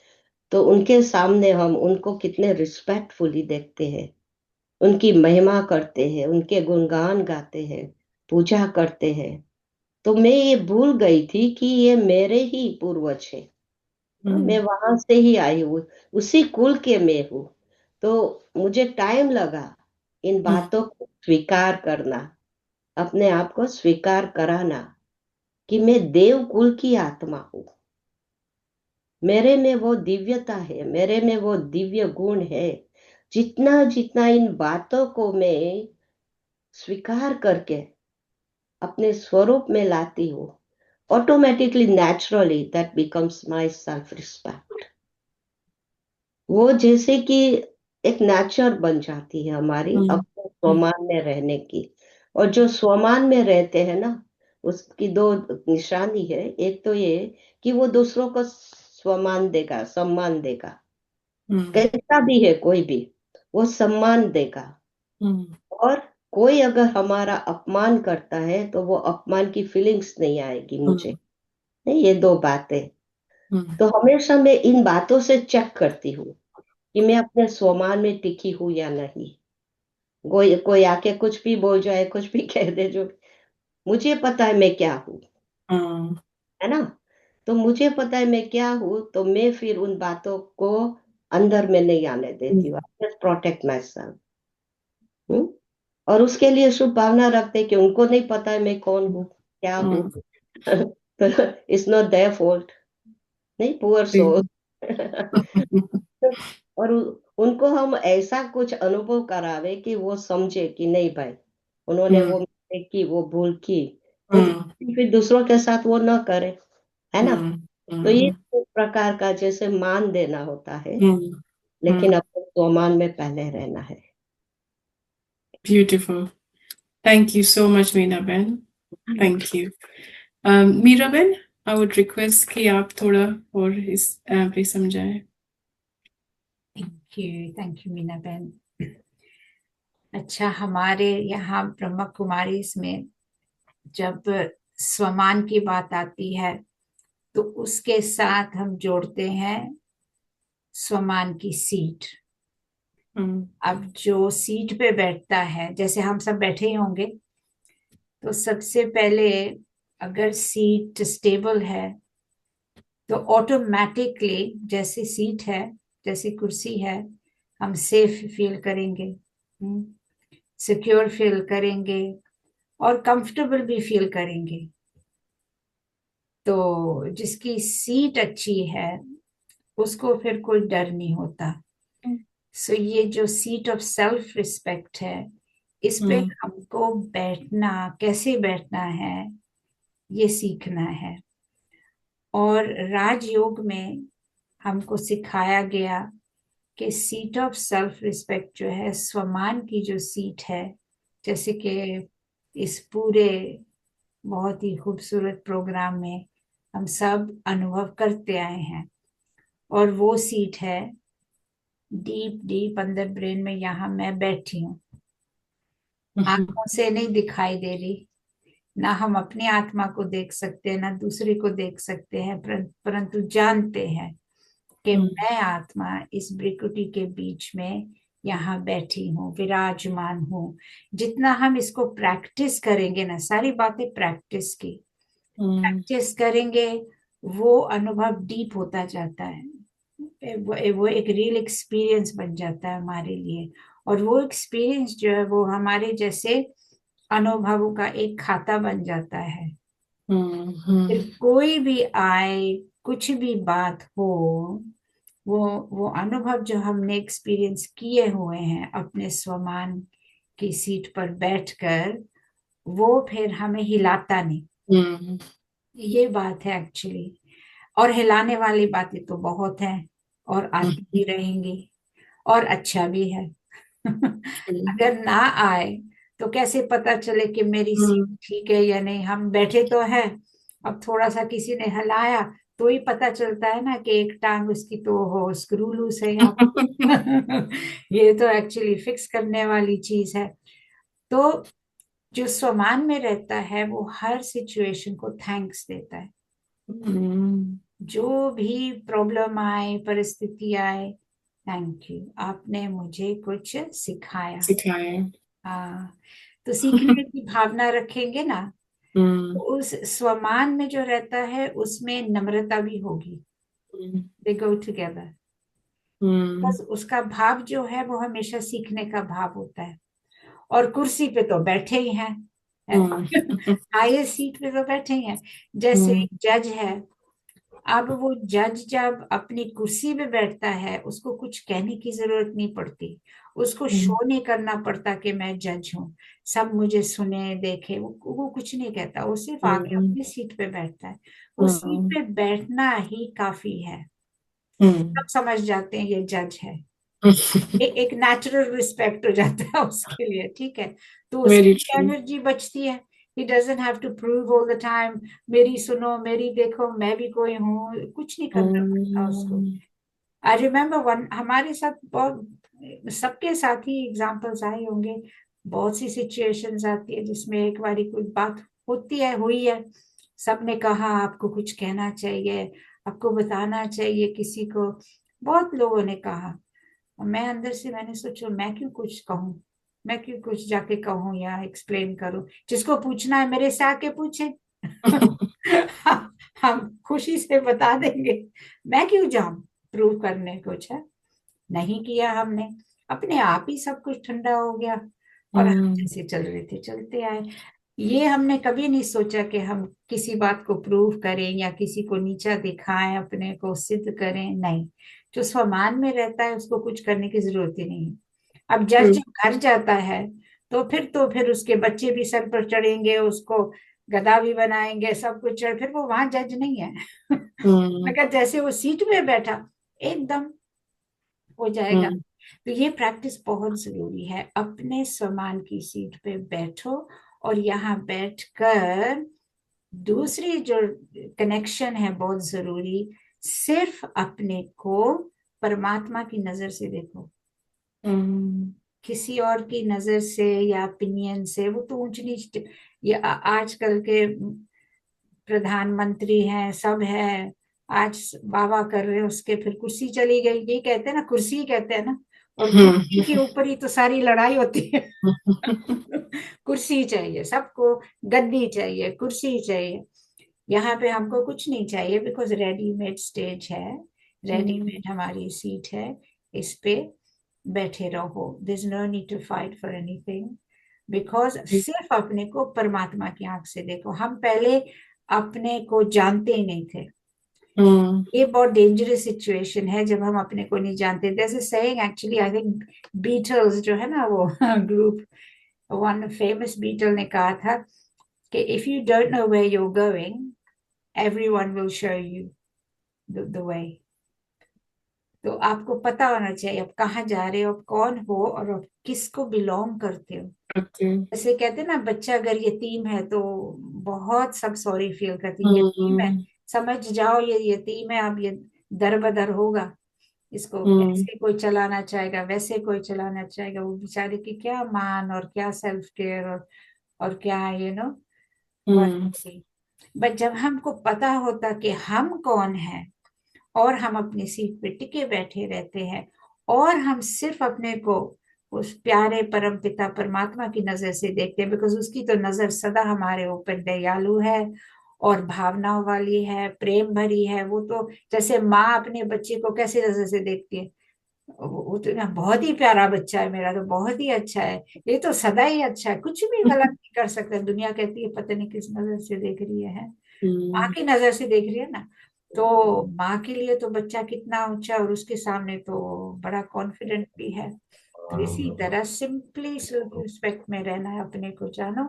तो उनके सामने हम उनको कितने रिस्पेक्टफुली देखते हैं, उनकी महिमा करते हैं, उनके गुणगान गाते हैं, पूजा करते हैं। तो मैं ये भूल गई थी कि ये मेरे ही पूर्वज है, मैं वहां से ही आई हूँ, उसी कुल के मैं हूँ। तो मुझे टाइम लगा इन बातों को स्वीकार करना, अपने आप को स्वीकार कराना कि मैं देव कुल की आत्मा हूँ, मेरे में वो दिव्यता है, मेरे में वो दिव्य गुण है। जितना जितना इन बातों को मैं स्वीकार करके अपने स्वरूप में लाती हूँ, automatically naturally that becomes my self respect. वो जैसे कि एक नेचर बन जाती है हमारी अपने स्वमान में रहने की। और जो स्वमान में रहते हैं ना, उसकी दो निशानी है। एक तो ये कि वो दूसरों को स्वमान देगा, सम्मान देगा, कैसा भी है कोई भी, वो सम्मान देगा। और कोई अगर हमारा अपमान करता है तो वो अपमान की फीलिंग्स नहीं आएगी मुझे। नहीं, ये दो बातें। तो हमेशा मैं इन बातों से चेक करती हूँ कि मैं अपने स्वमान में टिकी हूँ या नहीं। कोई कोई आके कुछ भी बोल जाए, कुछ भी कह दे, जो मुझे पता है मैं क्या हूँ, है ना। तो मुझे पता है मैं क्या हूँ, तो मैं फिर उन बातों को अंदर में नहीं आने देती हूँ। Protect my self. और उसके लिए शुभ भावना रखते कि उनको नहीं पता है मैं कौन हूँ, क्या हूँ। तो इट्स नॉट देयर फॉल्ट, नहीं, पुअर सोल। और उनको हम ऐसा कुछ अनुभव करावे कि वो समझे कि नहीं भाई, उन्होंने वो मिस्टेक की, वो भूल की, तो फिर दूसरों के साथ वो ना करे, है ना। तो ये एक प्रकार का जैसे मान देना होता है, लेकिन अपने स्वमान में पहले रहना है। Beautiful. Thank you so much, Meena Ben. Thank you. Meera Ben, I would request कि आप थोड़ा और इस पे समझाएं। थैंक यू मीना बहन। अच्छा, हमारे यहाँ ब्रह्मा कुमारी में जब स्वमान की बात आती है तो उसके साथ हम जोड़ते हैं स्वमान की सीट। अब जो सीट पे बैठता है, जैसे हम सब बैठे ही होंगे, तो सबसे पहले अगर सीट स्टेबल है तो ऑटोमेटिकली जैसी सीट है, जैसी कुर्सी है, हम सेफ फील करेंगे, सिक्योर फील करेंगे और कंफर्टेबल भी फील करेंगे। तो जिसकी सीट अच्छी है उसको फिर कोई डर नहीं होता। सो ये जो सीट ऑफ सेल्फ रिस्पेक्ट है, इस पे हमको बैठना, कैसे बैठना है, ये सीखना है। और राजयोग में हमको सिखाया गया कि सीट ऑफ सेल्फ रिस्पेक्ट जो है, स्वमान की जो सीट है, जैसे कि इस पूरे बहुत ही खूबसूरत प्रोग्राम में हम सब अनुभव करते आए हैं। और वो सीट है डीप डीप अंदर ब्रेन में, यहाँ मैं बैठी हूँ, आंखों से नहीं दिखाई दे रही, ना हम अपनी आत्मा को देख सकते हैं ना दूसरे को देख सकते हैं, परंतु जानते हैं कि मैं आत्मा इस भ्रिकुटी के बीच में यहाँ बैठी हूँ, विराजमान हूँ। जितना हम इसको प्रैक्टिस करेंगे ना, सारी बातें प्रैक्टिस की, प्रैक्टिस करेंगे वो अनुभव डीप होता जाता है, वो एक रियल एक्सपीरियंस बन जाता है हमारे लिए। और वो एक्सपीरियंस जो है वो हमारे जैसे अनुभवों का एक खाता बन जाता है। फिर कोई भी आए, कुछ भी बात हो, वो अनुभव जो हमने एक्सपीरियंस किए हुए हैं अपने स्वमान की सीट पर बैठकर, वो फिर हमें हिलाता नहीं। ये बात है एक्चुअली। और हिलाने वाली बातें तो बहुत हैं और आती ही रहेंगी, और अच्छा भी है। अगर ना आए तो कैसे पता चले कि मेरी सीट ठीक है या नहीं? हम बैठे तो हैं, अब थोड़ा सा किसी ने हिलाया तो ही पता चलता है ना कि एक टांग उसकी तो हो स्क्रू लूज है यहाँ पर। ये तो एक्चुअली फिक्स करने वाली चीज है। तो जो स्वमान में रहता है वो हर सिचुएशन को थैंक्स देता है। जो भी प्रॉब्लम आए, परिस्थिति आए, थैंक यू, आपने मुझे कुछ सिखाया। हाँ, तो सीखने की भावना रखेंगे ना, तो उस स्वमान में जो रहता है उसमें नम्रता भी होगी। दे गो टुगेदर। बस उसका भाव जो है वो हमेशा सीखने का भाव होता है। और कुर्सी पे तो बैठे ही हैं, हाईएस्ट सीट पे तो बैठे ही हैं। जैसे जज है, अब वो जज जब अपनी कुर्सी पे बैठता है उसको कुछ कहने की जरूरत नहीं पड़ती, उसको शो नहीं करना पड़ता कि मैं जज हूँ, सब मुझे सुने देखे, वो कुछ नहीं कहता, वो सिर्फ आके अपनी सीट पे बैठता है। वो सीट पे बैठना ही काफी है। सब समझ जाते हैं ये जज है। एक नेचुरल रिस्पेक्ट हो जाता है उसके लिए, ठीक है। तो वेरी उसकी ट्रू। एनर्जी बचती है। He doesn't have to prove all the time, मेरी सुनो, मेरी देखो, मैं भी कोई हूँ, कुछ नहीं करना पड़ता उसको। आई रिमेम्बर वन, हमारे साथ बहुत, सबके साथ ही एग्जाम्पल्स आए होंगे, बहुत सी सिचुएशंस आती है जिसमें एक बारी कोई बात होती है, हुई है, सबने कहा आपको कुछ कहना चाहिए, आपको बताना चाहिए किसी को, बहुत लोगों ने कहा। मैं अंदर से मैंने सोचा मैं क्यों कुछ कहूँ, मैं क्यों कुछ जाके कहूँ या एक्सप्लेन करूँ, जिसको पूछना है मेरे से आके पूछे। हम खुशी से बता देंगे, मैं क्यों जाऊं प्रूव करने कुछ है। नहीं किया हमने, अपने आप ही सब कुछ ठंडा हो गया और हम जैसे चल रहे थे चलते आए। ये हमने कभी नहीं सोचा कि हम किसी बात को प्रूव करें या किसी को नीचा दिखाएं, अपने को सिद्ध करें, नहीं। जो स्वमान में रहता है उसको कुछ करने की जरूरत ही नहीं है। अब जज जब घर जाता है तो फिर उसके बच्चे भी सर पर चढ़ेंगे, उसको गधा भी बनाएंगे, सब कुछ फिर वो वहां जज नहीं है। मगर जैसे वो सीट में बैठा एकदम हो जाएगा। तो ये प्रैक्टिस बहुत जरूरी है, अपने स्वमान की सीट पे बैठो और यहाँ बैठकर दूसरी जो कनेक्शन है बहुत जरूरी, सिर्फ अपने को परमात्मा की नजर से देखो। किसी और की नजर से या ओपिनियन से, वो तो ऊंच नीच, ये आजकल के प्रधानमंत्री हैं, सब है, आज बाबा कर रहे हैं, उसके फिर कुर्सी चली गई, ये कहते हैं ना, कुर्सी ही कहते हैं ना, और कुर्सी के ऊपर ही तो सारी लड़ाई होती है। कुर्सी चाहिए सबको, गद्दी चाहिए, कुर्सी चाहिए। यहाँ पे हमको कुछ नहीं चाहिए, बिकॉज रेडीमेड स्टेज है, रेडीमेड हमारी सीट है, इस पे बैठे रहो। This no need to fight for anything, because सिर्फ अपने को परमात्मा की आंख से देखो। हम पहले अपने को जानते ही नहीं थे। ये बहुत डेंजरस सिचुएशन है जब हम अपने को नहीं जानते। जैसे saying actually, I think Beatles जो है ना, वो ग्रुप, वन फेमस बीटल ने कहा था कि if you don't know where you are going, everyone will show you the way. तो आपको पता होना चाहिए आप कहाँ जा रहे हो, आप कौन हो और आप किसको बिलोंग करते हो। जैसे कहते हैं ना, बच्चा अगर यतीम है तो बहुत सब सॉरी फील करती है, यतीम है, समझ जाओ ये यतीम है, अब ये दर बदर होगा, इसको हम्म ऐसे कोई चलाना चाहेगा, वैसे कोई चलाना चाहेगा, वो बेचारे की क्या मान और क्या सेल्फ केयर और क्या हम्म बस। बट जब हमको पता होता कि हम कौन हैं और हम अपनी सीट पे टिके बैठे रहते हैं और हम सिर्फ अपने को उस प्यारे परम पिता परमात्मा की नजर से देखते हैं, बिकॉज उसकी तो नजर सदा हमारे ऊपर दयालु है और भावनाओं वाली है, प्रेम भरी है। वो तो जैसे माँ अपने बच्चे को कैसी नजर से देखती है, वो तो ना बहुत ही प्यारा बच्चा है मेरा, तो बहुत ही अच्छा है, ये तो सदा ही अच्छा है, कुछ भी गलत नहीं कर सकता। दुनिया कहती है पता नहीं किस नजर से देख रही है, माँ हम्म की नजर से देख रही है ना। तो माँ के लिए तो बच्चा कितना ऊंचा और उसके सामने तो बड़ा कॉन्फिडेंट भी है। तो इसी तरह सिंपली सेल्फ रिस्पेक्ट में रहना है, अपने को जानो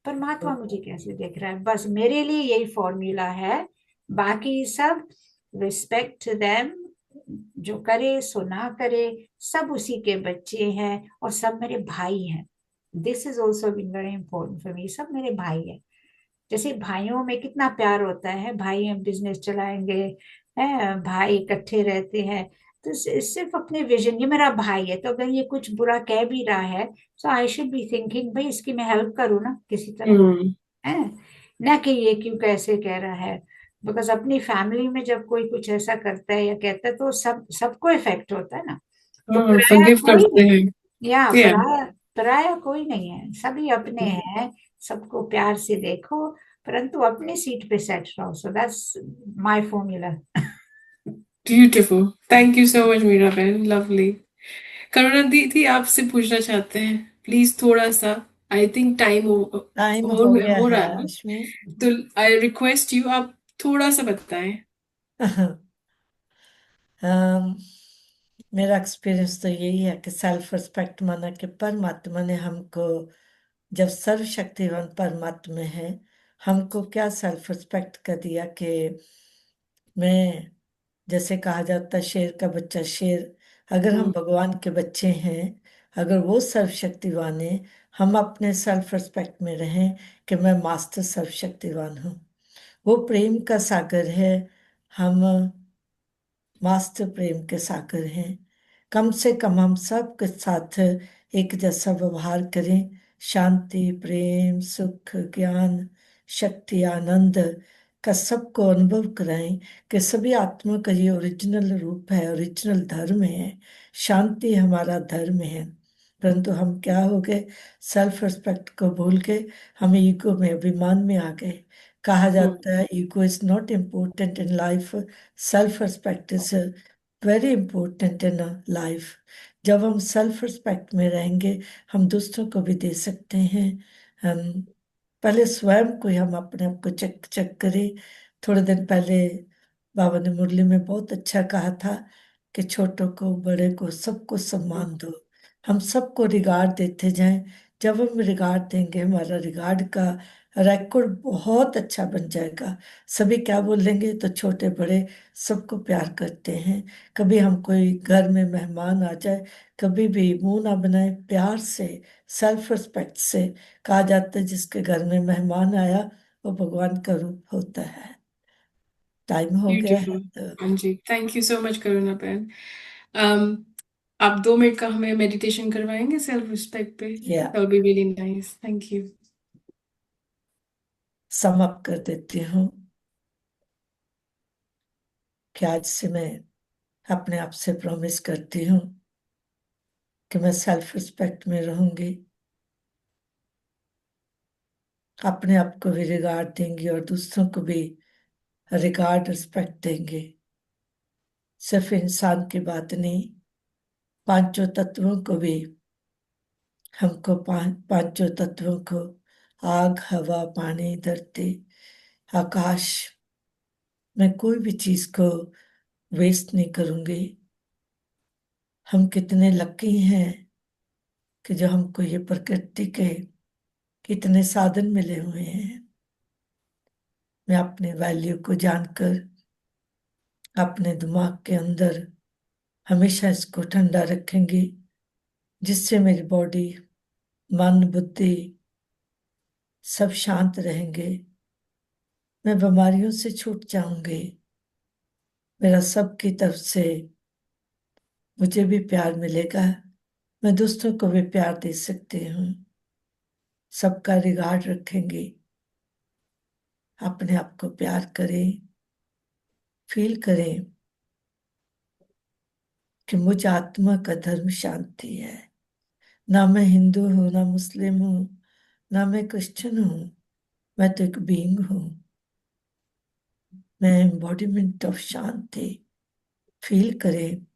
परमात्मा मुझे कैसे देख रहा है, बस मेरे लिए यही फॉर्मूला है। बाकी सब रिस्पेक्ट देम, जो करे सो ना करे, सब उसी के बच्चे हैं और सब मेरे भाई हैं। This is also been very important for me, सब मेरे भाई हैं। जैसे भाइयों में कितना प्यार होता है, भाई हम बिजनेस चलाएंगे, है भाई इकट्ठे रहते हैं, तो सिर्फ अपने विजन, ये मेरा भाई है, तो अगर ये कुछ बुरा कह भी रहा है सो आई शुड बी थिंकिंग भाई इसकी मैं हेल्प करूँ ना किसी तरह, हम्म है ना, कि ये क्यों कैसे कह रहा है। बिकॉज अपनी फैमिली में जब कोई कुछ ऐसा करता है या कहता है तो सबको इफेक्ट होता है ना। तो हाँ, पराया फॉरगिव कोई करते हैं। या या पराया पराया कोई नहीं है, सभी अपने हैं, सबको प्यार से देखो, परंतु अपनी सीट पे सेट रहो। So that's my formula. Beautiful, thank you so much Meera बहन, लवली। करुणा दीदी आपसे पूछना चाहते हैं, प्लीज थोड़ा सा, आई थिंक टाइम टाइम हो गया हो है रहा है ना, रश्मि। तो आई रिक्वेस्ट यू आप थोड़ा सा बताएं। अम, मेरा एक्सपीरियंस तो यही है कि सेल्फ रिस्पेक्ट माना कि परमात्मा ने हमको, जब सर्वशक्तिवान परमात्मा है, हमको क्या सेल्फ रिस्पेक्ट कर दिया कि मैं, जैसे कहा जाता है शेर का बच्चा शेर, अगर हम हम्म भगवान के बच्चे हैं, अगर वो सर्वशक्तिवान है, हम अपने सेल्फ रिस्पेक्ट में रहें कि मैं मास्टर सर्वशक्तिवान हूँ। वो प्रेम का सागर है, हम मास्टर प्रेम के सागर हैं। कम से कम हम सब के साथ एक जैसा व्यवहार करें, शांति प्रेम सुख ज्ञान शक्ति आनंद का सबको अनुभव कराएं कि सभी आत्मा का ये ओरिजिनल रूप है, ओरिजिनल धर्म है, शांति हमारा धर्म है। परंतु हम क्या हो गए, सेल्फ रिस्पेक्ट को भूल के हम ईगो में अभिमान में आ गए। कहा हम्म जाता है ego is not important in life, self respect is very important in life. जब हम सेल्फ रिस्पेक्ट में रहेंगे, हम दूसरों को भी दे सकते हैं। हम पहले स्वयं को ही हम अपने आप को चेक चेक करें। थोड़े दिन पहले बाबा ने मुरली में बहुत अच्छा कहा था कि छोटों को बड़े को सबको सम्मान दो, हम सबको रिगार्ड देते जाएं। जब हम रिगार्ड देंगे, हमारा रिगार्ड का रिकॉर्ड बहुत अच्छा बन जाएगा। सभी क्या बोलेंगे, तो छोटे बड़े सबको प्यार करते हैं। कभी हम कोई घर में मेहमान आ जाए, कभी भी मुंह ना बनाए, प्यार से सेल्फ रिस्पेक्ट से। कहा जाता है जिसके घर में मेहमान आया वो भगवान का रूप होता है। टाइम हो गया है ब्यूटीफुल, तो हाँ जी, थैंक यू सो मच करुणा बहन। um, आप 2 मिनट का हमें मेडिटेशन करवाएंगे सेल्फ रिस्पेक्ट पे, या that be really nice, thank you. Sum up कर देती हूँ कि आज से मैं अपने आप से प्रॉमिस करती हूँ कि मैं सेल्फ रिस्पेक्ट में रहूंगी, अपने आप को भी रिगार्ड देंगी और दूसरों को भी रिगार्ड रिस्पेक्ट देंगे। सिर्फ इंसान की बात नहीं, पांचों तत्वों को भी, हमको पांचों तत्वों को, आग हवा पानी धरती आकाश, मैं कोई भी चीज को वेस्ट नहीं करूंगी। हम कितने लकी हैं कि जो हमको ये प्रकृति के कितने साधन मिले हुए हैं। मैं अपने वैल्यू को जानकर अपने दिमाग के अंदर हमेशा इसको ठंडा रखेंगी, जिससे मेरी बॉडी मन बुद्धि सब शांत रहेंगे। मैं बीमारियों से छूट जाऊंगी। मेरा सबकी तरफ से मुझे भी प्यार मिलेगा। मैं दूसरों को भी प्यार दे सकती हूँ। सबका रिगार्ड रखेंगी। अपने आप को प्यार करें। फील करें कि मुझ आत्मा का धर्म शांति है। ना मैं हिंदू हूँ, ना मुस्लिम हूँ, ना मैं क्रिश्चियन हूँ। मैं तो एक बीइंग हूँ। मैं एम्बॉडीमेंट ऑफ शांति। फील करें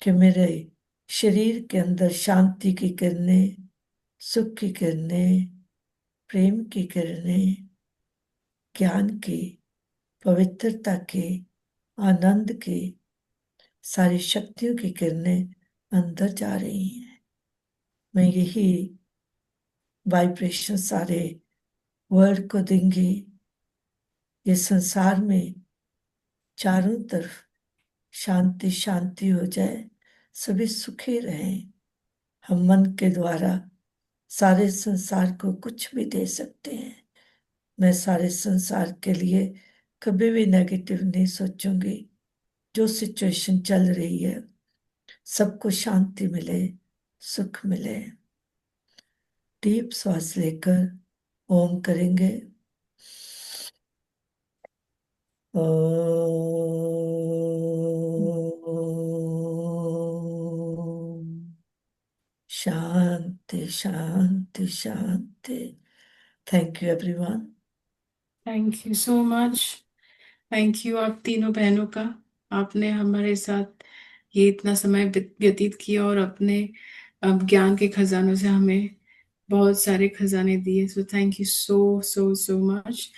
कि मेरे शरीर के अंदर शांति की किरणें, सुख की किरणें, प्रेम की किरणें, ज्ञान की, पवित्रता की, आनंद की, सारी शक्तियों की किरणें अंदर जा रही हैं। मैं यही वाइब्रेशन सारे वर्ल्ड को देंगी। ये संसार में चारों तरफ शांति शांति हो जाए, सभी सुखी रहें। हम मन के द्वारा सारे संसार को कुछ भी दे सकते हैं। मैं सारे संसार के लिए कभी भी नेगेटिव नहीं सोचूंगी। जो सिचुएशन चल रही है, सबको शांति मिले, सुख मिले। डीप सांस लेकर ओम करेंगे। ओम। शांति शांति शांति। Thank you everyone. Thank you so much. Thank you आप तीनों बहनों का। आपने हमारे साथ ये इतना समय व्यतीत किया और अपने ज्ञान के खजानों से हमें बहुत सारे खजाने दिए। So thank you so so so much.